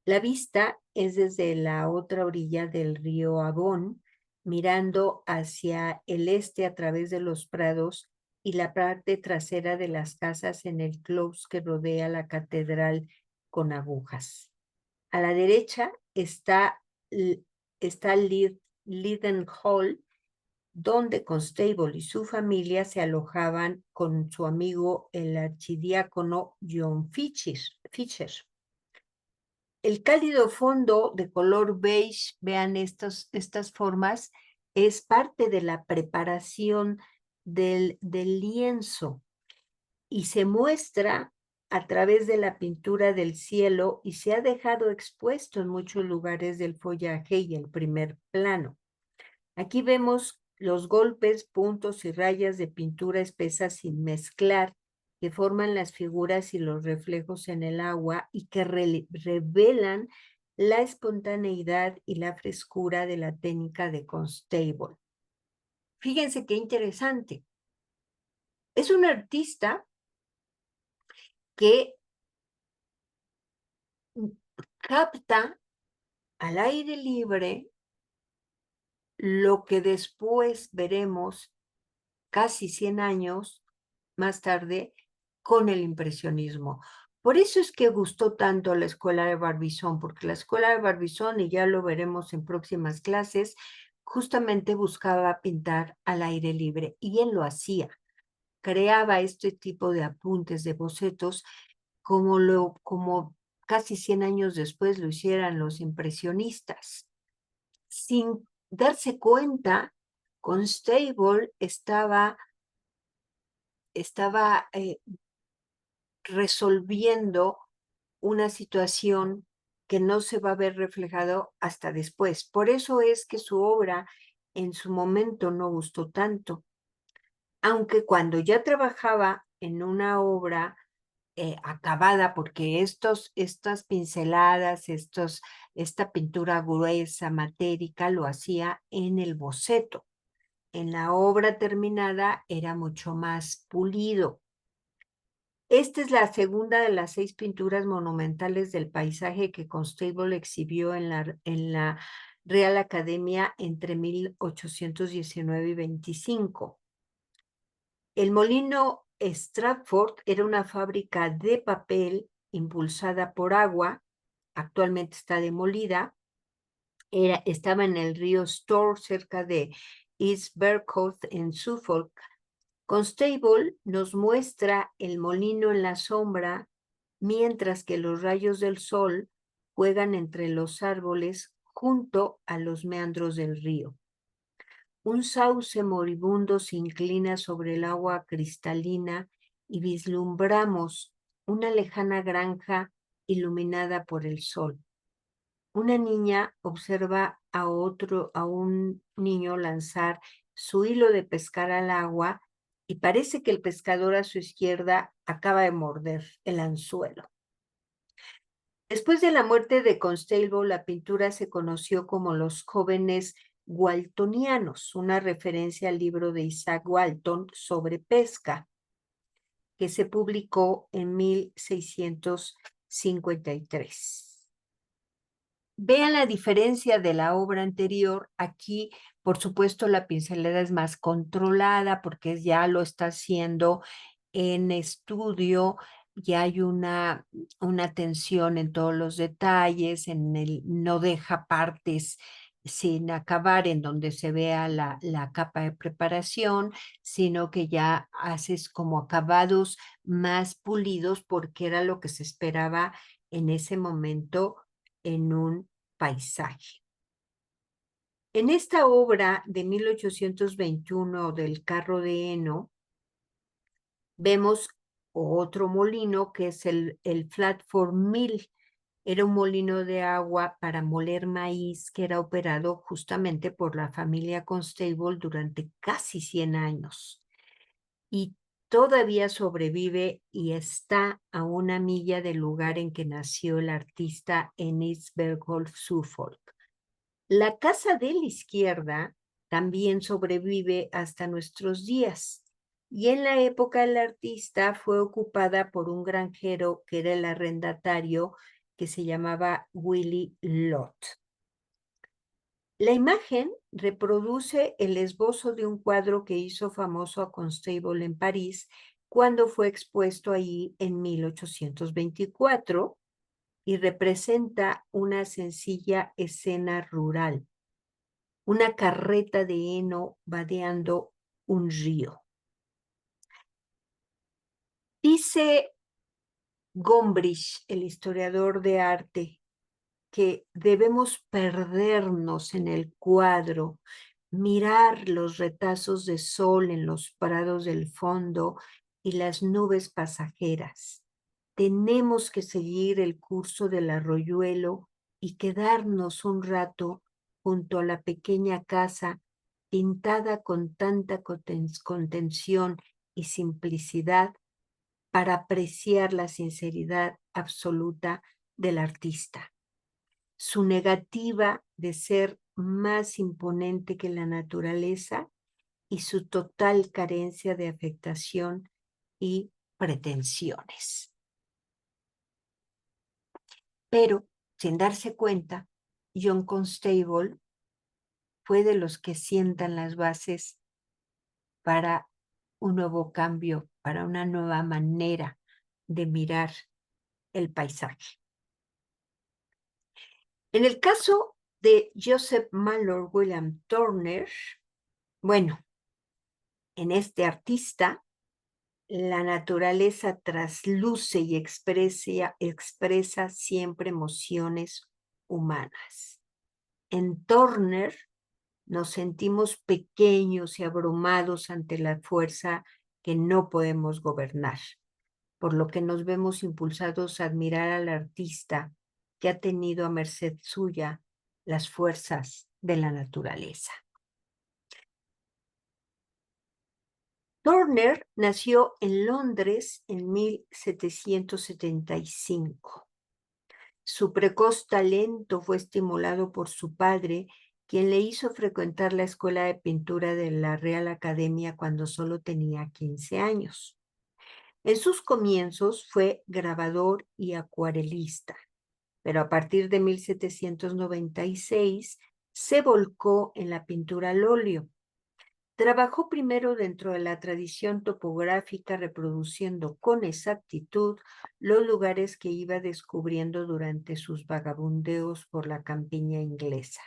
La vista es desde la otra orilla del río Avon, mirando hacia el este a través de los prados y la parte trasera de las casas en el close que rodea la catedral con agujas. A la derecha está Leaden Hall, donde Constable y su familia se alojaban con su amigo el archidiácono John Fisher. El cálido fondo de color beige, vean estas formas, es parte de la preparación del lienzo y se muestra a través de la pintura del cielo y se ha dejado expuesto en muchos lugares del follaje y el primer plano. Aquí vemos los golpes, puntos y rayas de pintura espesa sin mezclar que forman las figuras y los reflejos en el agua y que revelan la espontaneidad y la frescura de la técnica de Constable. Fíjense qué interesante. Es un artista que capta al aire libre lo que después veremos casi 100 años más tarde con el impresionismo. Por eso es que gustó tanto la escuela de Barbizon, porque la escuela de Barbizon, y ya lo veremos en próximas clases, justamente buscaba pintar al aire libre, y él lo hacía. Creaba este tipo de apuntes, de bocetos, como casi 100 años después lo hicieran los impresionistas. Sin darse cuenta, Constable estaba resolviendo una situación que no se va a ver reflejado hasta después. Por eso es que su obra en su momento no gustó tanto, aunque cuando ya trabajaba en una obra acabada, porque estas pinceladas, esta pintura gruesa, matérica, lo hacía en el boceto. En la obra terminada era mucho más pulido. Esta es la segunda de las 6 pinturas monumentales del paisaje que Constable exhibió en la Real Academia entre 1819 y 25. El molino Stratford era una fábrica de papel impulsada por agua, actualmente está demolida, estaba en el río Stour cerca de East Berkhouse en Suffolk. Constable nos muestra el molino en la sombra, mientras que los rayos del sol juegan entre los árboles junto a los meandros del río. Un sauce moribundo se inclina sobre el agua cristalina y vislumbramos una lejana granja iluminada por el sol. Una niña observa a un niño lanzar su hilo de pescar al agua y parece que el pescador a su izquierda acaba de morder el anzuelo. Después de la muerte de Constable, la pintura se conoció como los jóvenes waltonianos, una referencia al libro de Isaac Walton sobre pesca, que se publicó en 1653. Vean la diferencia de la obra anterior. Aquí, por supuesto, la pincelada es más controlada porque ya lo está haciendo en estudio, ya hay una atención en todos los detalles, no deja partes sin acabar en donde se vea la capa de preparación, sino que ya haces como acabados más pulidos porque era lo que se esperaba en ese momento en un paisaje. En esta obra de 1821 del carro de heno, vemos otro molino que es el Flatford Mill. Era un molino de agua para moler maíz que era operado justamente por la familia Constable durante casi 100 años. Y todavía sobrevive y está a una milla del lugar en que nació el artista en East Berkhouse, Suffolk. La casa de la izquierda también sobrevive hasta nuestros días. Y en la época del artista fue ocupada por un granjero que era el arrendatario que se llamaba Willie Lott. La imagen reproduce el esbozo de un cuadro que hizo famoso a Constable en París cuando fue expuesto allí en 1824 y representa una sencilla escena rural, una carreta de heno vadeando un río. Dice Gombrich, el historiador de arte, que debemos perdernos en el cuadro, mirar los retazos de sol en los prados del fondo y las nubes pasajeras. Tenemos que seguir el curso del arroyuelo y quedarnos un rato junto a la pequeña casa pintada con tanta contención y simplicidad para apreciar la sinceridad absoluta del artista. Su negativa de ser más imponente que la naturaleza y su total carencia de afectación y pretensiones. Pero, sin darse cuenta, John Constable fue de los que sientan las bases para un nuevo cambio, para una nueva manera de mirar el paisaje. En el caso de Joseph Mallord William Turner, bueno, en este artista la naturaleza trasluce y expresa siempre emociones humanas. En Turner nos sentimos pequeños y abrumados ante la fuerza que no podemos gobernar, por lo que nos vemos impulsados a admirar al artista que ha tenido a merced suya las fuerzas de la naturaleza. Turner nació en Londres en 1775. Su precoz talento fue estimulado por su padre, quien le hizo frecuentar la escuela de pintura de la Real Academia cuando solo tenía 15 años. En sus comienzos fue grabador y acuarelista, pero a partir de 1796 se volcó en la pintura al óleo. Trabajó primero dentro de la tradición topográfica, reproduciendo con exactitud los lugares que iba descubriendo durante sus vagabundeos por la campiña inglesa.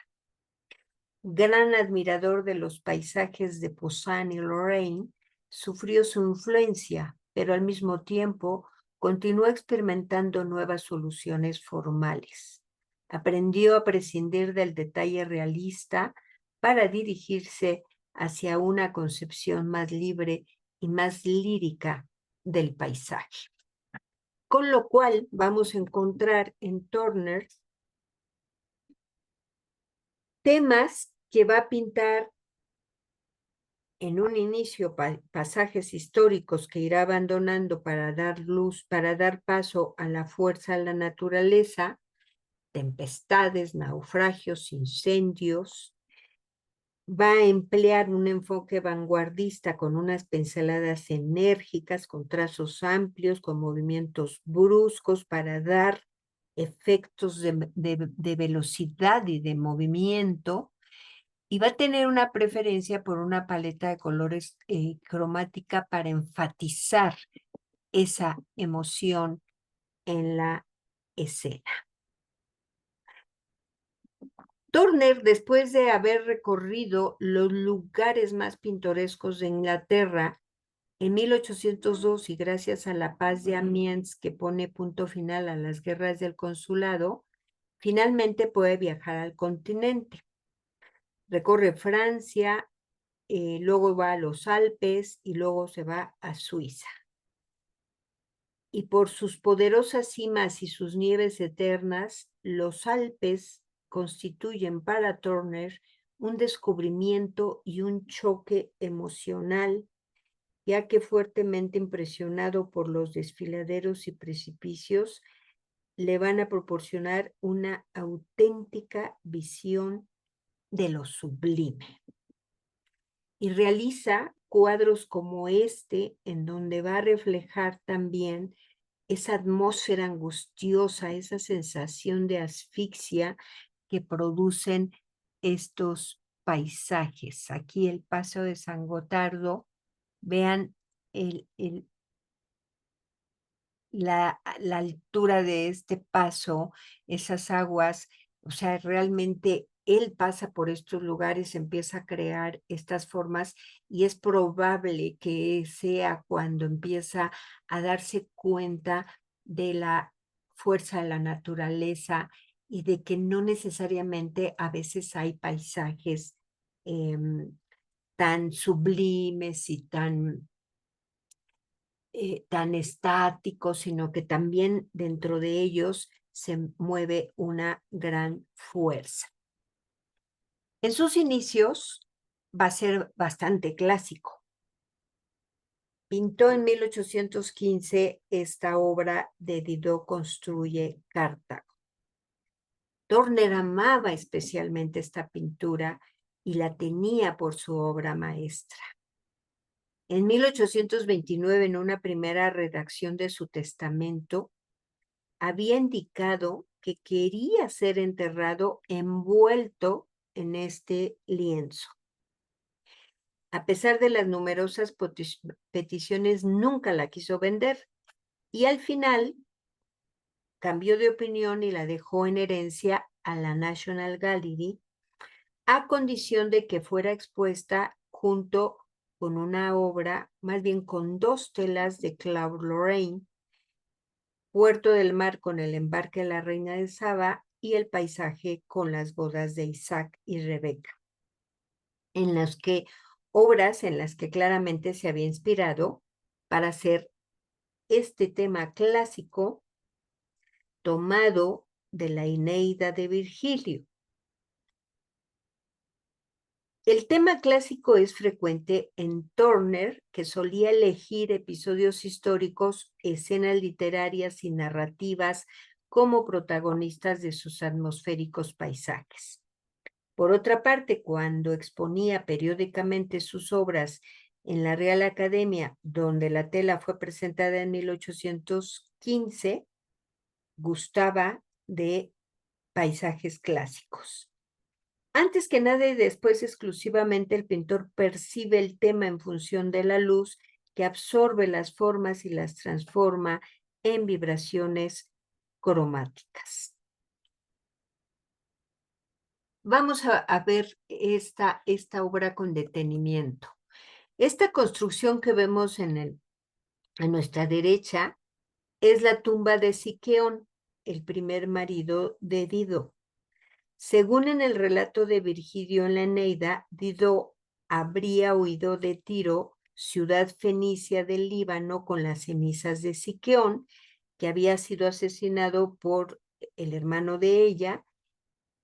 Gran admirador de los paisajes de Poussin y Lorraine, sufrió su influencia, pero al mismo tiempo continuó experimentando nuevas soluciones formales. Aprendió a prescindir del detalle realista para dirigirse hacia una concepción más libre y más lírica del paisaje. Con lo cual vamos a encontrar en Turner temas que va a pintar en un inicio pasajes históricos que irá abandonando para dar luz, para dar paso a la fuerza de la naturaleza, tempestades, naufragios, incendios. Va a emplear un enfoque vanguardista con unas pinceladas enérgicas, con trazos amplios, con movimientos bruscos para dar efectos de velocidad y de movimiento, y va a tener una preferencia por una paleta de colores cromática para enfatizar esa emoción en la escena. Turner, después de haber recorrido los lugares más pintorescos de Inglaterra, en 1802, y gracias a la paz de Amiens que pone punto final a las guerras del consulado, finalmente puede viajar al continente. Recorre Francia, luego va a los Alpes y luego se va a Suiza. Y por sus poderosas cimas y sus nieves eternas, los Alpes constituyen para Turner un descubrimiento y un choque emocional, ya que fuertemente impresionado por los desfiladeros y precipicios, le van a proporcionar una auténtica visión de lo sublime. Y realiza cuadros como este, en donde va a reflejar también esa atmósfera angustiosa, esa sensación de asfixia que producen estos paisajes. Aquí el Paso de San Gotardo, vean la altura de este paso, esas aguas, o sea, realmente él pasa por estos lugares, empieza a crear estas formas y es probable que sea cuando empieza a darse cuenta de la fuerza de la naturaleza y de que no necesariamente a veces hay paisajes tan sublimes y tan estáticos, sino que también dentro de ellos se mueve una gran fuerza. En sus inicios va a ser bastante clásico. Pintó en 1815 esta obra de Didot construye Cartago. Turner amaba especialmente esta pintura y la tenía por su obra maestra. En 1829, en una primera redacción de su testamento, había indicado que quería ser enterrado envuelto en este lienzo. A pesar de las numerosas peticiones, nunca la quiso vender y al final cambió de opinión y la dejó en herencia a la National Gallery a condición de que fuera expuesta junto con una obra, más bien con dos telas de Claude Lorraine, Puerto del Mar con el embarque de la reina de Saba y el paisaje con las bodas de Isaac y Rebeca, obras en las que claramente se había inspirado para hacer este tema clásico tomado de la Eneida de Virgilio. El tema clásico es frecuente en Turner, que solía elegir episodios históricos, escenas literarias y narrativas como protagonistas de sus atmosféricos paisajes. Por otra parte, cuando exponía periódicamente sus obras en la Real Academia, donde la tela fue presentada en 1815, gustaba de paisajes clásicos. Antes que nada y después exclusivamente, el pintor percibe el tema en función de la luz que absorbe las formas y las transforma en vibraciones cromáticas. Vamos a ver esta obra con detenimiento. Esta construcción que vemos a nuestra derecha es la tumba de Siqueón, el primer marido de Dido. Según en el relato de Virgilio en la Eneida, Dido habría huido de Tiro, ciudad fenicia del Líbano, con las cenizas de Siqueón, que había sido asesinado por el hermano de ella,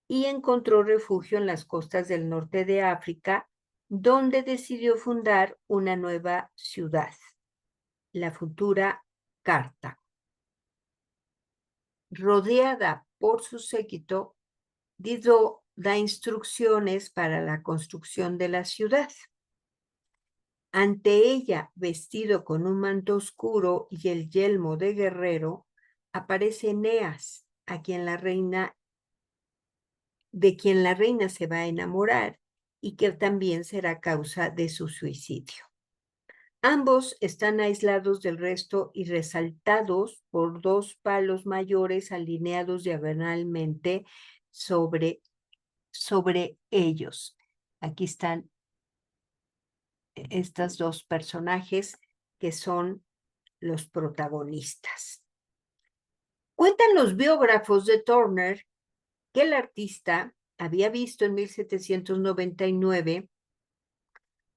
y encontró refugio en las costas del norte de África, donde decidió fundar una nueva ciudad, la futura Cartago. Rodeada por su séquito, Dido da instrucciones para la construcción de la ciudad. Ante ella, vestido con un manto oscuro y el yelmo de guerrero, aparece Eneas, de quien la reina se va a enamorar y que también será causa de su suicidio. Ambos están aislados del resto y resaltados por dos palos mayores alineados diagonalmente sobre ellos. Aquí están estos dos personajes que son los protagonistas. Cuentan los biógrafos de Turner que el artista había visto en 1799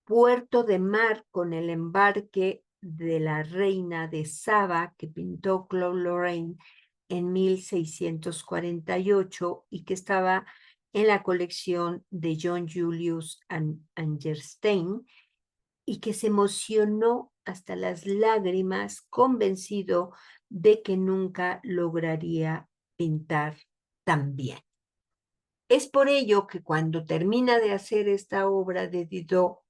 Puerto de Mar con el embarque de la reina de Saba que pintó Claude Lorraine en 1648 y que estaba en la colección de John Julius Angerstein, y que se emocionó hasta las lágrimas, convencido de que nunca lograría pintar tan bien. Es por ello que cuando termina de hacer esta obra de Dido,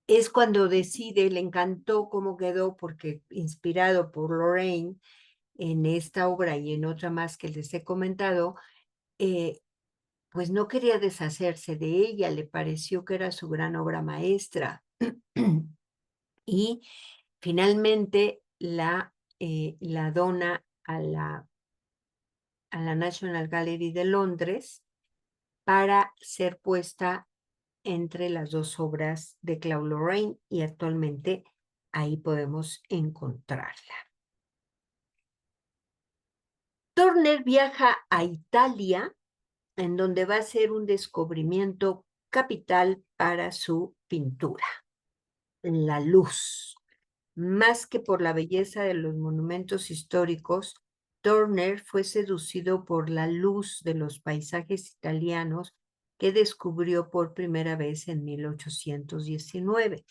es cuando decide, le encantó cómo quedó, porque inspirado por Lorraine en esta obra y en otra más que les he comentado, pues no quería deshacerse de ella, le pareció que era su gran obra maestra. Y finalmente la dona a la National Gallery de Londres para ser puesta entre las dos obras de Claude Lorraine, y actualmente ahí podemos encontrarla. Turner viaja a Italia, en donde va a hacer un descubrimiento capital para su pintura: la luz. Más que por la belleza de los monumentos históricos, Turner fue seducido por la luz de los paisajes italianos que descubrió por primera vez en 1819.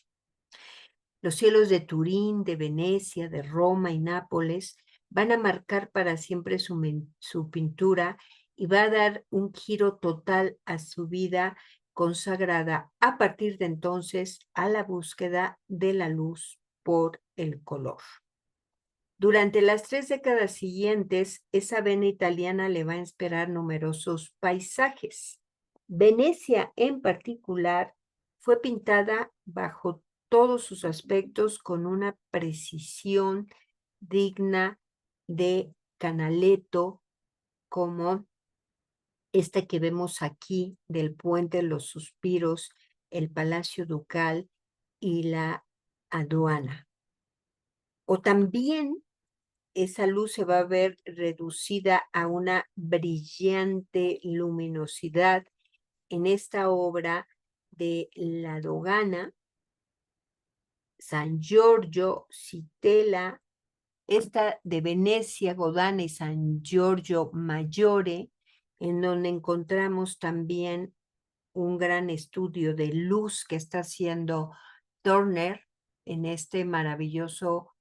Los cielos de Turín, de Venecia, de Roma y Nápoles van a marcar para siempre su pintura, y va a dar un giro total a su vida consagrada a partir de entonces a la búsqueda de la luz por el color. Durante las 3 décadas siguientes, esa vena italiana le va a inspirar numerosos paisajes. Venecia, en particular, fue pintada bajo todos sus aspectos con una precisión digna de Canaletto, como esta que vemos aquí del Puente de los Suspiros el Palacio Ducal y la aduana. O también esa luz se va a ver reducida a una brillante luminosidad en esta obra de la dogana, San Giorgio, Citella, esta de Venecia, Godana y San Giorgio Maggiore, en donde encontramos también un gran estudio de luz que está haciendo Turner en este maravilloso,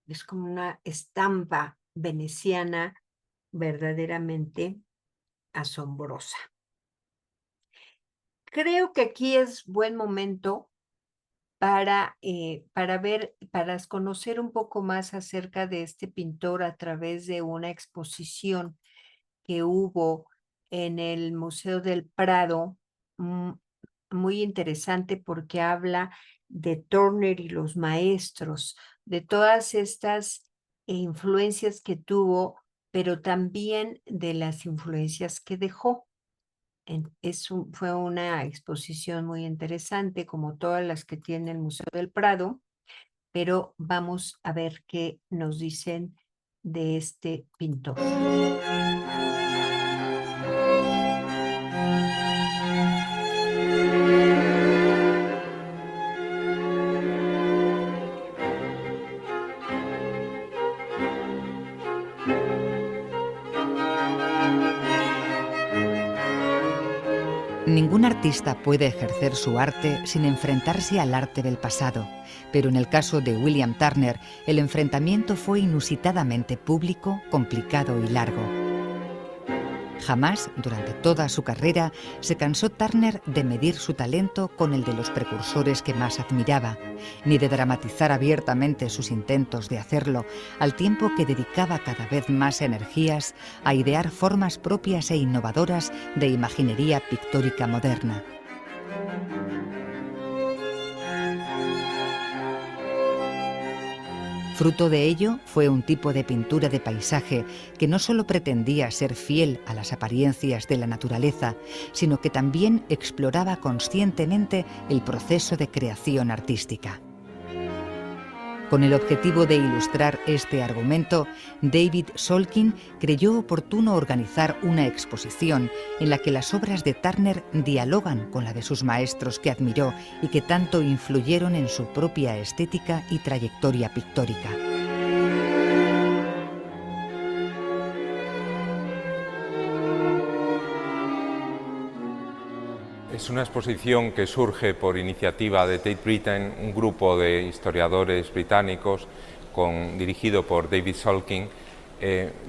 es como una estampa veneciana verdaderamente asombrosa. Creo que aquí es buen momento para conocer un poco más acerca de este pintor a través de una exposición que hubo en el Museo del Prado, muy interesante porque habla de Turner y los maestros, de todas estas influencias que tuvo, pero también de las influencias que dejó. Fue una exposición muy interesante, como todas las que tiene el Museo del Prado, pero vamos a ver qué nos dicen de este pintor. Ningún artista puede ejercer su arte sin enfrentarse al arte del pasado, pero en el caso de William Turner, el enfrentamiento fue inusitadamente público, complicado y largo. Jamás, durante toda su carrera, se cansó Turner de medir su talento con el de los precursores que más admiraba, ni de dramatizar abiertamente sus intentos de hacerlo, al tiempo que dedicaba cada vez más energías a idear formas propias e innovadoras de imaginería pictórica moderna. Fruto de ello fue un tipo de pintura de paisaje que no solo pretendía ser fiel a las apariencias de la naturaleza, sino que también exploraba conscientemente el proceso de creación artística. Con el objetivo de ilustrar este argumento, David Solkin creyó oportuno organizar una exposición en la que las obras de Turner dialogan con la de sus maestros que admiró y que tanto influyeron en su propia estética y trayectoria pictórica. Es una exposición que surge por iniciativa de Tate Britain, un grupo de historiadores británicos dirigido por David Solkin,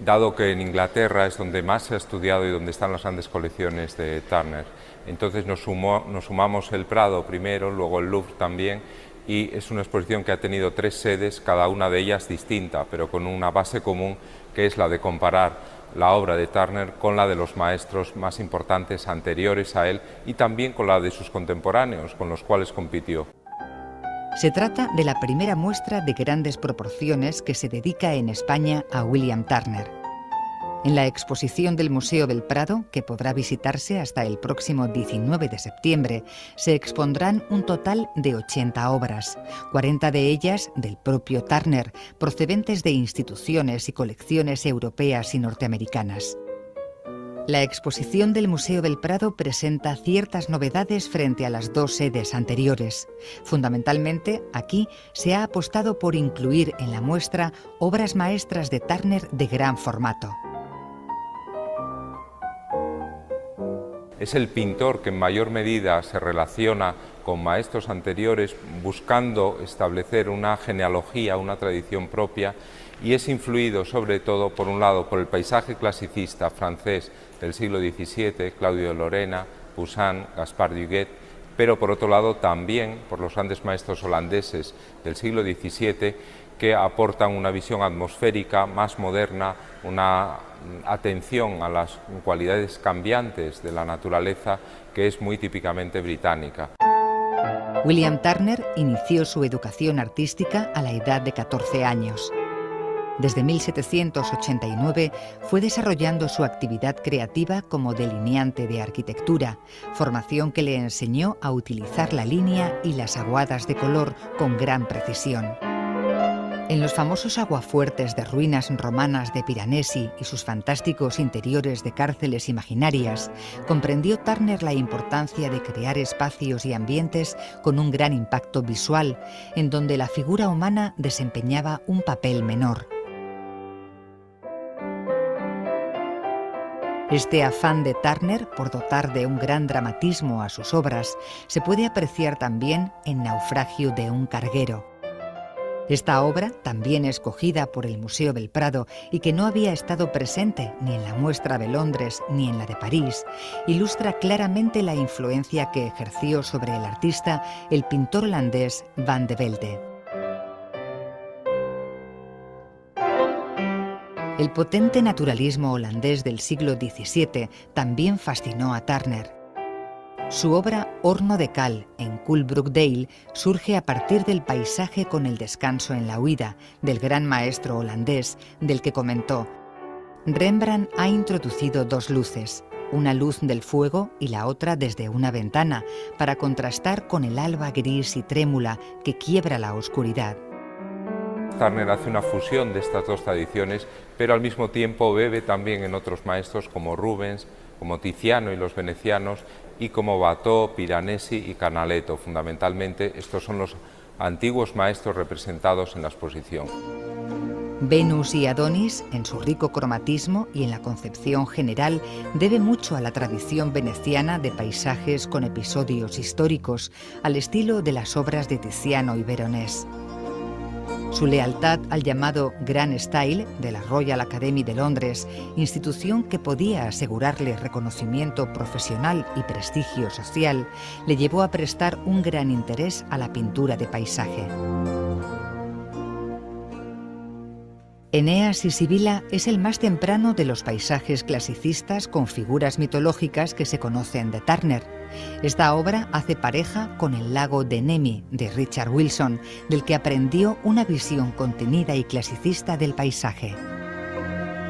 dado que en Inglaterra es donde más se ha estudiado y donde están las grandes colecciones de Turner. Entonces nos sumamos el Prado primero, luego el Louvre también, y es una exposición que ha tenido 3 sedes, cada una de ellas distinta, pero con una base común, que es la de comparar la obra de Turner con la de los maestros más importantes anteriores a él y también con la de sus contemporáneos, con los cuales compitió. Se trata de la primera muestra de grandes proporciones que se dedica en España a William Turner. En la exposición del Museo del Prado, que podrá visitarse hasta el próximo 19 de septiembre, se expondrán un total de 80 obras, 40 de ellas del propio Turner, procedentes de instituciones y colecciones europeas y norteamericanas. La exposición del Museo del Prado presenta ciertas novedades frente a las 2 sedes anteriores. Fundamentalmente, aquí se ha apostado por incluir en la muestra obras maestras de Turner de gran formato. Es el pintor que en mayor medida se relaciona con maestros anteriores, buscando establecer una genealogía, una tradición propia, y es influido sobre todo, por un lado, por el paisaje clasicista francés del siglo XVII, Claudio de Lorena, Poussin, Gaspard Huguet, pero por otro lado también por los grandes maestros holandeses del siglo XVII, que aportan una visión atmosférica más moderna, una atención a las cualidades cambiantes de la naturaleza que es muy típicamente británica. William Turner inició su educación artística a la edad de 14 años. Desde 1789 fue desarrollando su actividad creativa como delineante de arquitectura, formación que le enseñó a utilizar la línea y las aguadas de color con gran precisión. En los famosos aguafuertes de ruinas romanas de Piranesi y sus fantásticos interiores de cárceles imaginarias, comprendió Turner la importancia de crear espacios y ambientes con un gran impacto visual, en donde la figura humana desempeñaba un papel menor. Este afán de Turner por dotar de un gran dramatismo a sus obras se puede apreciar también en Naufragio de un carguero. Esta obra, también escogida por el Museo del Prado y que no había estado presente ni en la muestra de Londres ni en la de París, ilustra claramente la influencia que ejerció sobre el artista el pintor holandés Van de Velde. El potente naturalismo holandés del siglo XVII también fascinó a Turner. Su obra Horno de cal, en Coolbrookdale, surge a partir del paisaje con el descanso en la huida del gran maestro holandés, del que comentó: Rembrandt ha introducido dos luces, una luz del fuego y la otra desde una ventana, para contrastar con el alba gris y trémula que quiebra la oscuridad. Turner hace una fusión de estas dos tradiciones, pero al mismo tiempo bebe también en otros maestros como Rubens, como Tiziano y los venecianos, y como Watteau, Piranesi y Canaletto. Fundamentalmente, estos son los antiguos maestros representados en la exposición. Venus y Adonis, en su rico cromatismo y en la concepción general, debe mucho a la tradición veneciana de paisajes con episodios históricos, al estilo de las obras de Tiziano y Veronés. Su lealtad al llamado Grand Style de la Royal Academy de Londres, institución que podía asegurarle reconocimiento profesional y prestigio social, le llevó a prestar un gran interés a la pintura de paisaje. Eneas y Sibila es el más temprano de los paisajes clasicistas con figuras mitológicas que se conocen de Turner. Esta obra hace pareja con El lago de Nemi, de Richard Wilson, del que aprendió una visión contenida y clasicista del paisaje.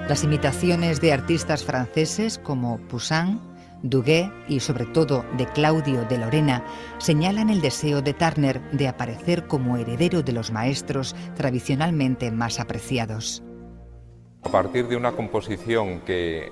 Las imitaciones de artistas franceses como Poussin, Duguay y sobre todo de Claudio de Lorena señalan el deseo de Turner de aparecer como heredero de los maestros tradicionalmente más apreciados. A partir de una composición que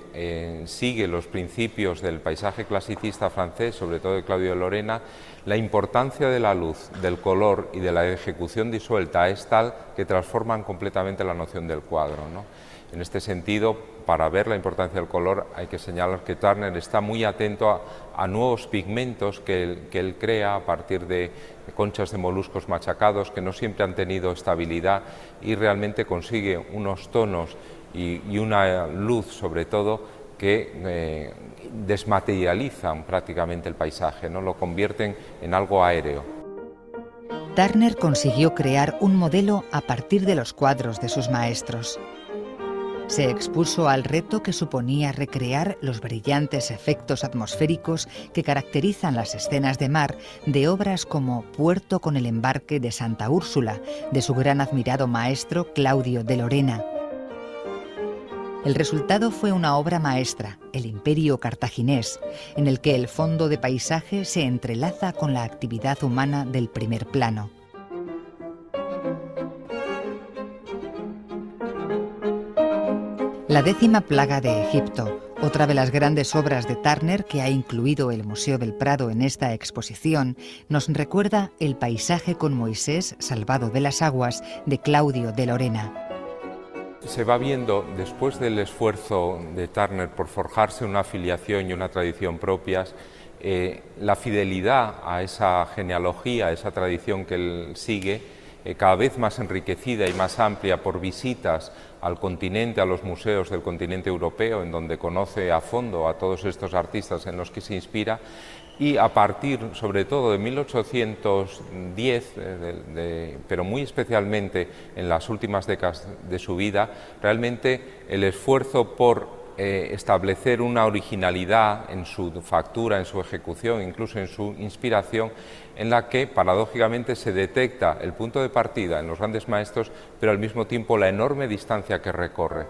sigue los principios del paisaje clasicista francés, sobre todo de Claudio de Lorena, la importancia de la luz, del color y de la ejecución disuelta es tal que transforman completamente la noción del cuadro, ¿no? En este sentido, para ver la importancia del color, hay que señalar que Turner está muy atento a nuevos pigmentos que él crea a partir de conchas de moluscos machacados que no siempre han tenido estabilidad, y realmente consigue unos tonos y una luz, sobre todo, que desmaterializan prácticamente el paisaje, ¿no? Lo convierten en algo aéreo. Turner consiguió crear un modelo a partir de los cuadros de sus maestros. Se expuso al reto que suponía recrear los brillantes efectos atmosféricos que caracterizan las escenas de mar de obras como Puerto con el embarque de Santa Úrsula, de su gran admirado maestro Claudio de Lorena. El resultado fue una obra maestra, El Imperio Cartaginés, en el que el fondo de paisaje se entrelaza con la actividad humana del primer plano. La 10ª plaga de Egipto, otra de las grandes obras de Turner que ha incluido el Museo del Prado en esta exposición, nos recuerda el paisaje con Moisés salvado de las aguas de Claudio de Lorena. Se va viendo, después del esfuerzo de Turner por forjarse una afiliación y una tradición propias, la fidelidad a esa genealogía, a esa tradición que él sigue, cada vez más enriquecida y más amplia por visitas al continente, a los museos del continente europeo, en donde conoce a fondo a todos estos artistas en los que se inspira, y a partir, sobre todo, de 1810, pero muy especialmente en las últimas décadas de su vida, realmente el esfuerzo por establecer una originalidad en su factura, en su ejecución, incluso en su inspiración, en la que paradójicamente se detecta el punto de partida en los grandes maestros, pero al mismo tiempo la enorme distancia que recorre.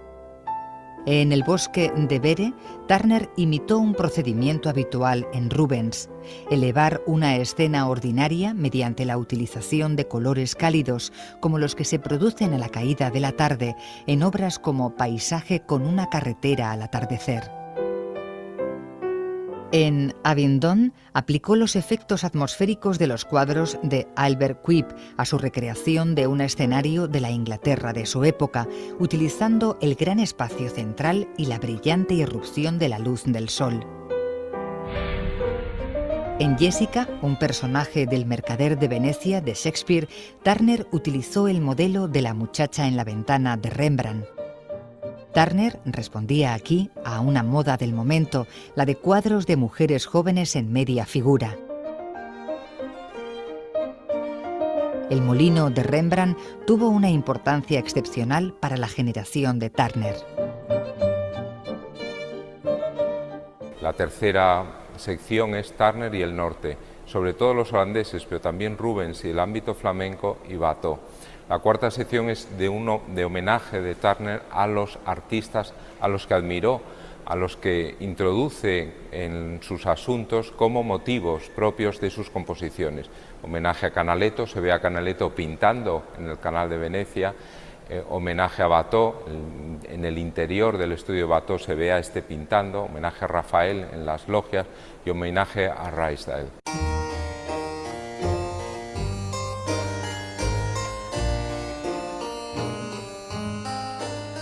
En El bosque de Bere, Turner imitó un procedimiento habitual en Rubens: elevar una escena ordinaria mediante la utilización de colores cálidos, como los que se producen a la caída de la tarde en obras como Paisaje con una carretera al atardecer. En Abingdon aplicó los efectos atmosféricos de los cuadros de Albert Quibb a su recreación de un escenario de la Inglaterra de su época, utilizando el gran espacio central y la brillante irrupción de la luz del sol. En Jessica, un personaje del Mercader de Venecia de Shakespeare, Turner utilizó el modelo de la muchacha en la ventana de Rembrandt. Turner respondía aquí a una moda del momento, la de cuadros de mujeres jóvenes en media figura. El molino de Rembrandt tuvo una importancia excepcional para la generación de Turner. La tercera sección es Turner y el norte, sobre todo los holandeses, pero también Rubens y el ámbito flamenco y Watteau. La cuarta sección es de homenaje de Turner a los artistas a los que admiró, a los que introduce en sus asuntos como motivos propios de sus composiciones. Homenaje a Canaletto, se ve a Canaletto pintando en el Canal de Venecia. Homenaje a Watteau, en el interior del estudio de Watteau se ve a este pintando. Homenaje a Rafael en las logias y homenaje a Ruysdael.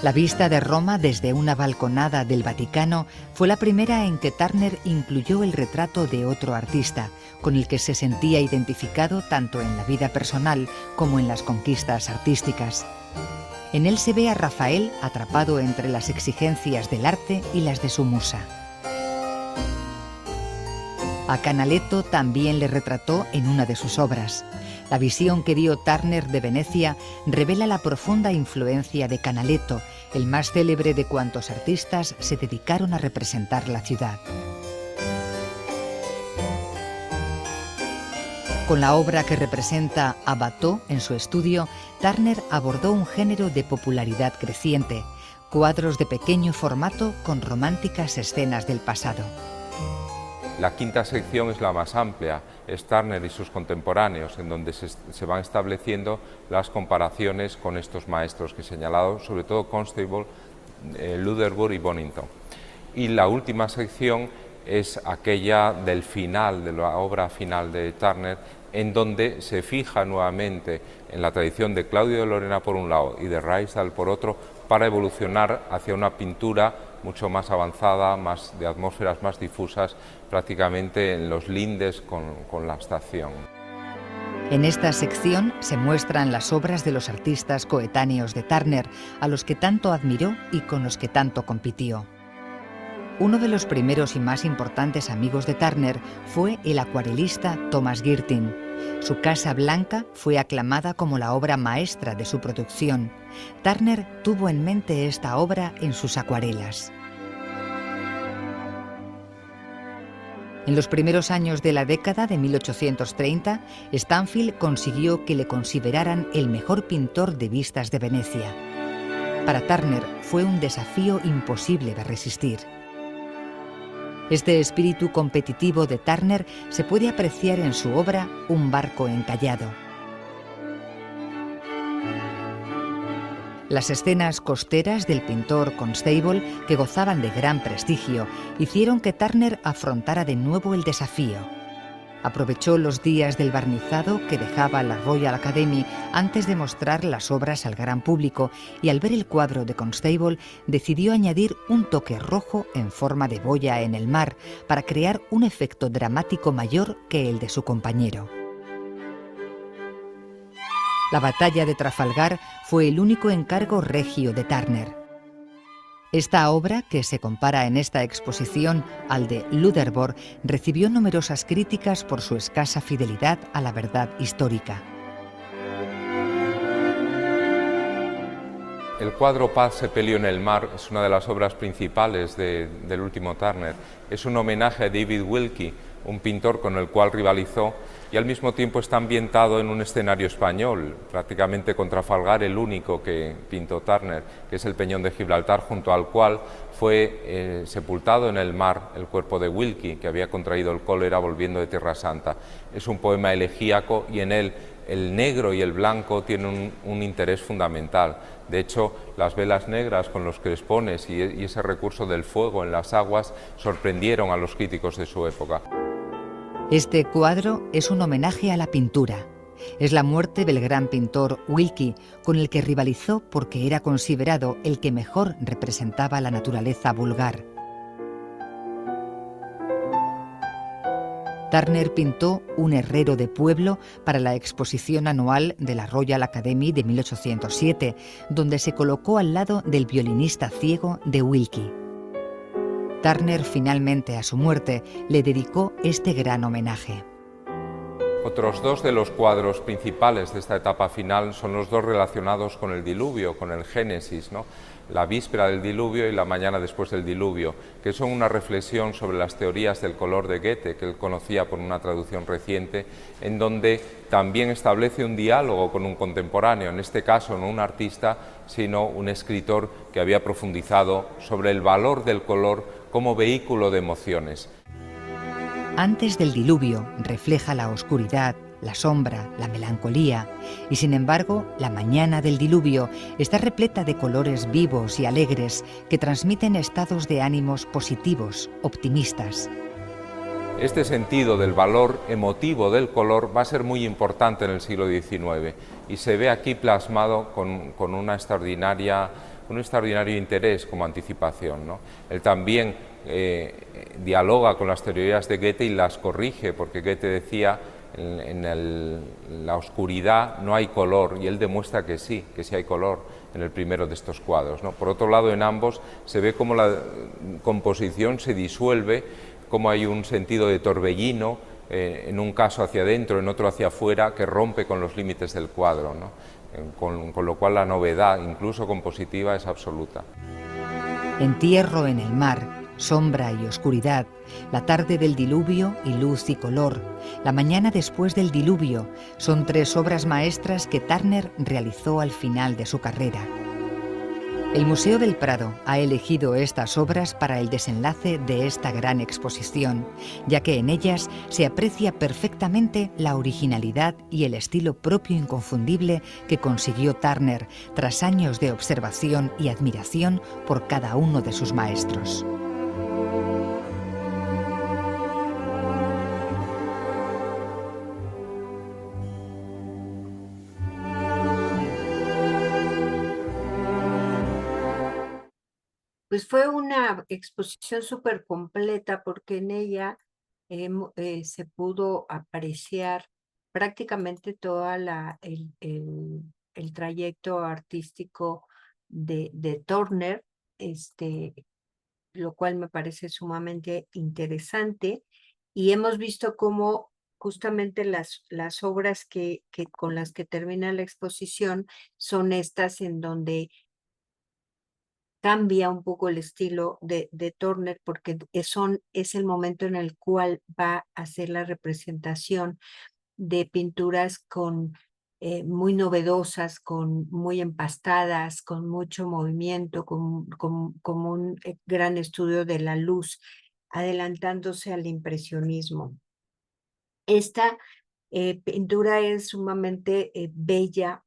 La vista de Roma desde una balconada del Vaticano fue la primera en que Turner incluyó el retrato de otro artista, con el que se sentía identificado tanto en la vida personal como en las conquistas artísticas. En él se ve a Rafael atrapado entre las exigencias del arte y las de su musa. A Canaletto también le retrató en una de sus obras. La visión que dio Turner de Venecia revela la profunda influencia de Canaletto, el más célebre de cuantos artistas se dedicaron a representar la ciudad. Con la obra que representa a Watteau en su estudio, Turner abordó un género de popularidad creciente: cuadros de pequeño formato con románticas escenas del pasado. La quinta sección es la más amplia, es Turner y sus contemporáneos, en donde se van estableciendo las comparaciones con estos maestros que he señalado, sobre todo Constable, Loutherbourg y Bonington. Y la última sección es aquella del final, de la obra final de Turner, en donde se fija nuevamente en la tradición de Claudio de Lorena por un lado y de Ruysdael por otro, para evolucionar hacia una pintura mucho más avanzada, de atmósferas más difusas, prácticamente en los lindes con la abstracción. En esta sección se muestran las obras de los artistas coetáneos de Turner, a los que tanto admiró y con los que tanto compitió. Uno de los primeros y más importantes amigos de Turner fue el acuarelista Thomas Girtin. Su Casa Blanca fue aclamada como la obra maestra de su producción. Turner tuvo en mente esta obra en sus acuarelas. En los primeros años de la década de 1830, Stanfield consiguió que le consideraran el mejor pintor de vistas de Venecia. Para Turner fue un desafío imposible de resistir. Este espíritu competitivo de Turner se puede apreciar en su obra Un barco encallado. Las escenas costeras del pintor Constable, que gozaban de gran prestigio, hicieron que Turner afrontara de nuevo el desafío. Aprovechó los días del barnizado que dejaba la Royal Academy antes de mostrar las obras al gran público, y al ver el cuadro de Constable decidió añadir un toque rojo en forma de boya en el mar para crear un efecto dramático mayor que el de su compañero. La batalla de Trafalgar fue el único encargo regio de Turner. Esta obra, que se compara en esta exposición al de Loutherbourg, recibió numerosas críticas por su escasa fidelidad a la verdad histórica. El cuadro Paz se peleó en el mar es una de las obras principales del último Turner. Es un homenaje a David Wilkie, un pintor con el cual rivalizó, y al mismo tiempo está ambientado en un escenario español, prácticamente con Trafalgar el único que pintó Turner, que es el Peñón de Gibraltar, junto al cual fue sepultado en el mar el cuerpo de Wilkie, que había contraído el cólera volviendo de Tierra Santa. Es un poema elegíaco y en él el negro y el blanco tienen un interés fundamental. De hecho, las velas negras con los crespones y ese recurso del fuego en las aguas sorprendieron a los críticos de su época. Este cuadro es un homenaje a la pintura. Es la muerte del gran pintor Wilkie, con el que rivalizó porque era considerado el que mejor representaba la naturaleza vulgar. Turner pintó un herrero de pueblo para la exposición anual de la Royal Academy de 1807, donde se colocó al lado del violinista ciego de Wilkie. Turner, finalmente a su muerte, le dedicó este gran homenaje. Otros dos de los cuadros principales de esta etapa final son los dos relacionados con el diluvio, con el Génesis, ¿no? La víspera del diluvio y la mañana después del diluvio, que son una reflexión sobre las teorías del color de Goethe, que él conocía por una traducción reciente, en donde también establece un diálogo con un contemporáneo, en este caso no un artista, sino un escritor que había profundizado sobre el valor del color como vehículo de emociones. Antes del diluvio refleja la oscuridad, la sombra, la melancolía, y sin embargo, la mañana del diluvio está repleta de colores vivos y alegres que transmiten estados de ánimos positivos, optimistas. Este sentido del valor emotivo del color va a ser muy importante en el siglo XIX y se ve aquí plasmado con un extraordinario interés como anticipación, ¿no? Él también dialoga con las teorías de Goethe y las corrige, porque Goethe decía en la oscuridad no hay color, y él demuestra que sí hay color en el primero de estos cuadros, ¿no? Por otro lado, en ambos se ve cómo la composición se disuelve, cómo hay un sentido de torbellino, en un caso hacia adentro, en otro hacia afuera, que rompe con los límites del cuadro, ¿no? Con lo cual la novedad, incluso compositiva, es absoluta. Entierro en el mar, sombra y oscuridad, la tarde del diluvio y luz y color, la mañana después del diluvio, son tres obras maestras que Turner realizó al final de su carrera. El Museo del Prado ha elegido estas obras para el desenlace de esta gran exposición, ya que en ellas se aprecia perfectamente la originalidad y el estilo propio inconfundible que consiguió Turner tras años de observación y admiración por cada uno de sus maestros. Pues fue una exposición súper completa porque en ella se pudo apreciar prácticamente toda el trayecto artístico de Turner, lo cual me parece sumamente interesante. Y hemos visto cómo justamente las obras con las que termina la exposición son estas en donde cambia un poco el estilo de Turner, porque es el momento en el cual va a hacer la representación de pinturas muy novedosas, muy empastadas, con mucho movimiento, con un gran estudio de la luz, adelantándose al impresionismo. Esta pintura es sumamente bella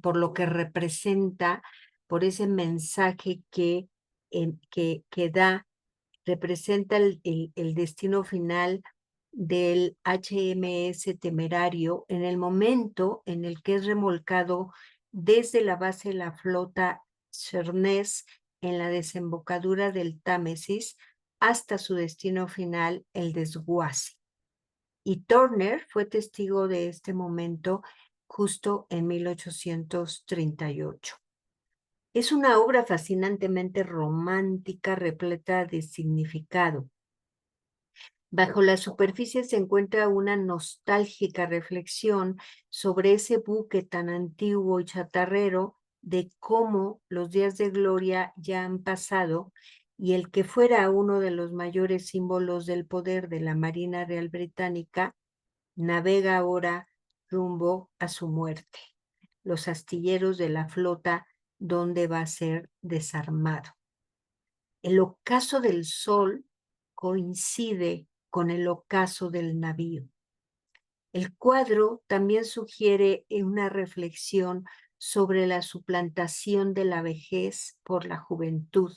por lo que representa, por ese mensaje que da, representa el destino final del HMS Temerario en el momento en el que es remolcado desde la base de la flota Sheerness en la desembocadura del Támesis hasta su destino final, el desguace. Y Turner fue testigo de este momento justo en 1838. Es una obra fascinantemente romántica, repleta de significado. Bajo la superficie se encuentra una nostálgica reflexión sobre ese buque tan antiguo y chatarrero, de cómo los días de gloria ya han pasado y el que fuera uno de los mayores símbolos del poder de la Marina Real Británica navega ahora rumbo a su muerte. Los astilleros de la flota donde va a ser desarmado. El ocaso del sol coincide con el ocaso del navío. El cuadro también sugiere una reflexión sobre la suplantación de la vejez por la juventud,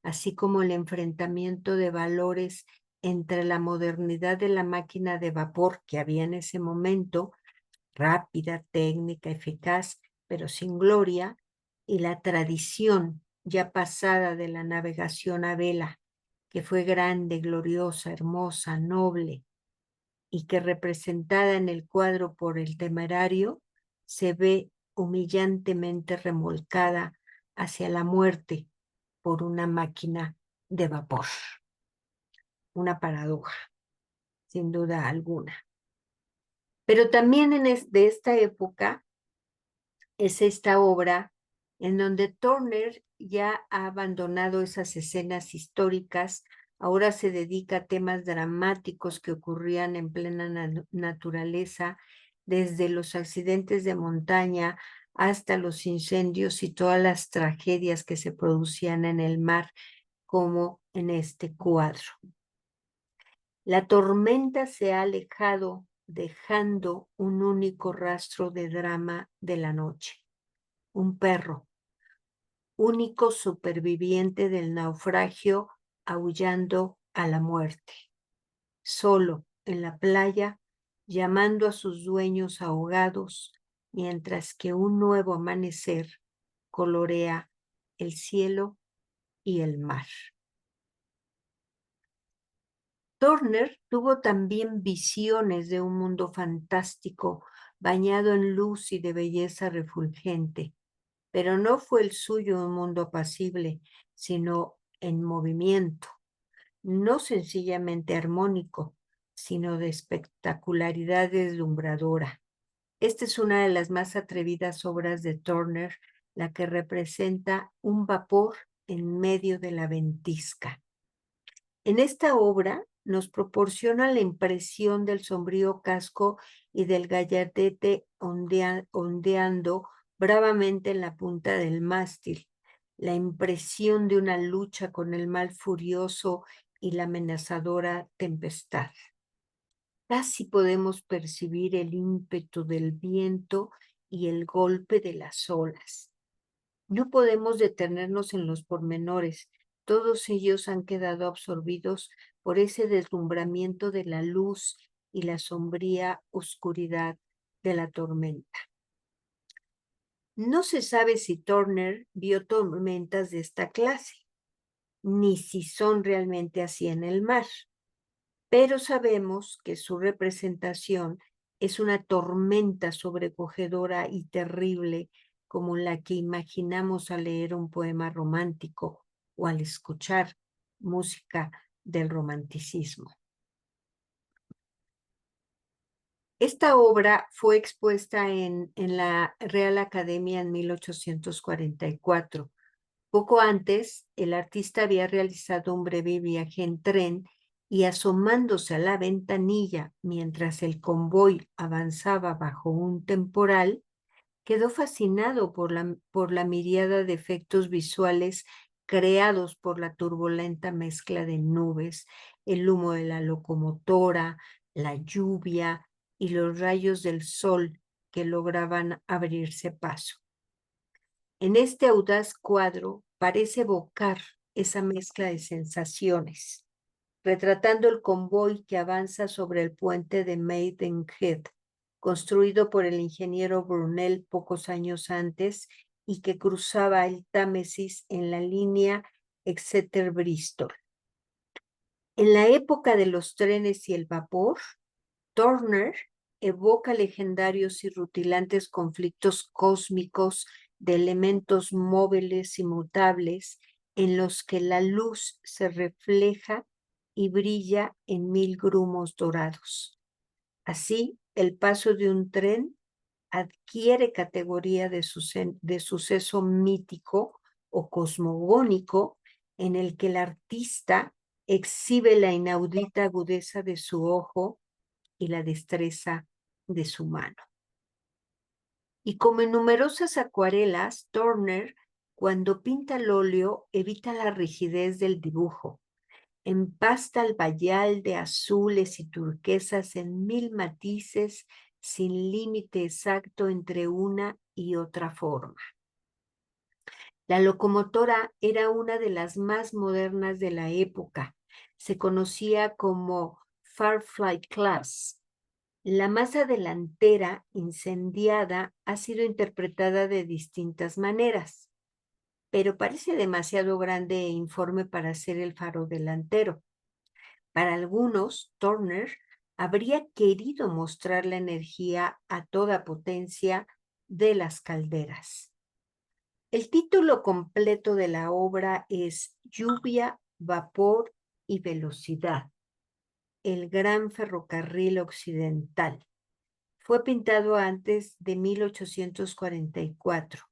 así como el enfrentamiento de valores entre la modernidad de la máquina de vapor que había en ese momento, rápida, técnica, eficaz, pero sin gloria, y la tradición ya pasada de la navegación a vela, que fue grande, gloriosa, hermosa, noble, y que representada en el cuadro por el Temerario, se ve humillantemente remolcada hacia la muerte por una máquina de vapor. Una paradoja, sin duda alguna. Pero también de esta época es esta obra en donde Turner ya ha abandonado esas escenas históricas, ahora se dedica a temas dramáticos que ocurrían en plena naturaleza, desde los accidentes de montaña hasta los incendios y todas las tragedias que se producían en el mar, como en este cuadro. La tormenta se ha alejado, dejando un único rastro de drama de la noche. Un perro, único superviviente del naufragio, aullando a la muerte. Solo en la playa, llamando a sus dueños ahogados, mientras que un nuevo amanecer colorea el cielo y el mar. Turner tuvo también visiones de un mundo fantástico, bañado en luz y de belleza refulgente, pero no fue el suyo un mundo apacible, sino en movimiento, no sencillamente armónico, sino de espectacularidad deslumbradora. Esta es una de las más atrevidas obras de Turner, la que representa un vapor en medio de la ventisca. En esta obra nos proporciona la impresión del sombrío casco y del gallardete ondeando bravamente en la punta del mástil, la impresión de una lucha con el mal furioso y la amenazadora tempestad. Casi podemos percibir el ímpetu del viento y el golpe de las olas. No podemos detenernos en los pormenores. Todos ellos han quedado absorbidos por ese deslumbramiento de la luz y la sombría oscuridad de la tormenta. No se sabe si Turner vio tormentas de esta clase, ni si son realmente así en el mar, pero sabemos que su representación es una tormenta sobrecogedora y terrible, como la que imaginamos al leer un poema romántico o al escuchar música del romanticismo. Esta obra fue expuesta en la Real Academia en 1844. Poco antes, el artista había realizado un breve viaje en tren y, asomándose a la ventanilla mientras el convoy avanzaba bajo un temporal, quedó fascinado por la miríada de efectos visuales creados por la turbulenta mezcla de nubes, el humo de la locomotora, la lluvia y los rayos del sol que lograban abrirse paso. En este audaz cuadro parece evocar esa mezcla de sensaciones, retratando el convoy que avanza sobre el puente de Maidenhead, construido por el ingeniero Brunel pocos años antes y que cruzaba el Támesis en la línea Exeter-Bristol. En la época de los trenes y el vapor, Turner evoca legendarios y rutilantes conflictos cósmicos de elementos móviles y mutables en los que la luz se refleja y brilla en 1000 grumos dorados. Así, el paso de un tren adquiere categoría de suceso mítico o cosmogónico en el que el artista exhibe la inaudita agudeza de su ojo y la destreza de su mano. Y como en numerosas acuarelas, Turner, cuando pinta al óleo, evita la rigidez del dibujo. Empasta el bayal de azules y turquesas en 1000 matices sin límite exacto entre una y otra forma. La locomotora era una de las más modernas de la época. Se conocía como Firefly Class. La masa delantera incendiada ha sido interpretada de distintas maneras, pero parece demasiado grande e informe para ser el faro delantero. Para algunos, Turner habría querido mostrar la energía a toda potencia de las calderas. El título completo de la obra es Lluvia, Vapor y Velocidad, el Gran Ferrocarril Occidental. Fue pintado antes de 1844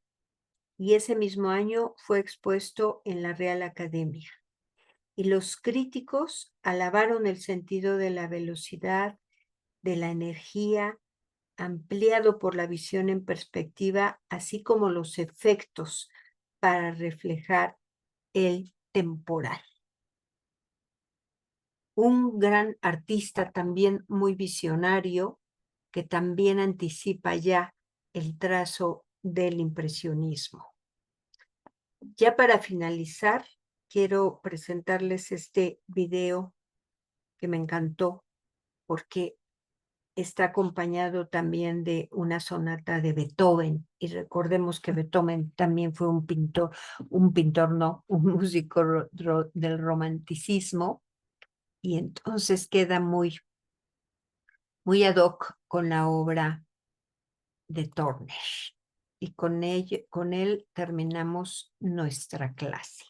y ese mismo año fue expuesto en la Real Academia. Y los críticos alabaron el sentido de la velocidad, de la energía, ampliado por la visión en perspectiva, así como los efectos para reflejar el temporal. Un gran artista también muy visionario, que también anticipa ya el trazo del impresionismo. Ya para finalizar, quiero presentarles este video que me encantó porque está acompañado también de una sonata de Beethoven, y recordemos que Beethoven también fue un músico del romanticismo, y entonces queda muy ad hoc con la obra de Turner. Y con él terminamos nuestra clase.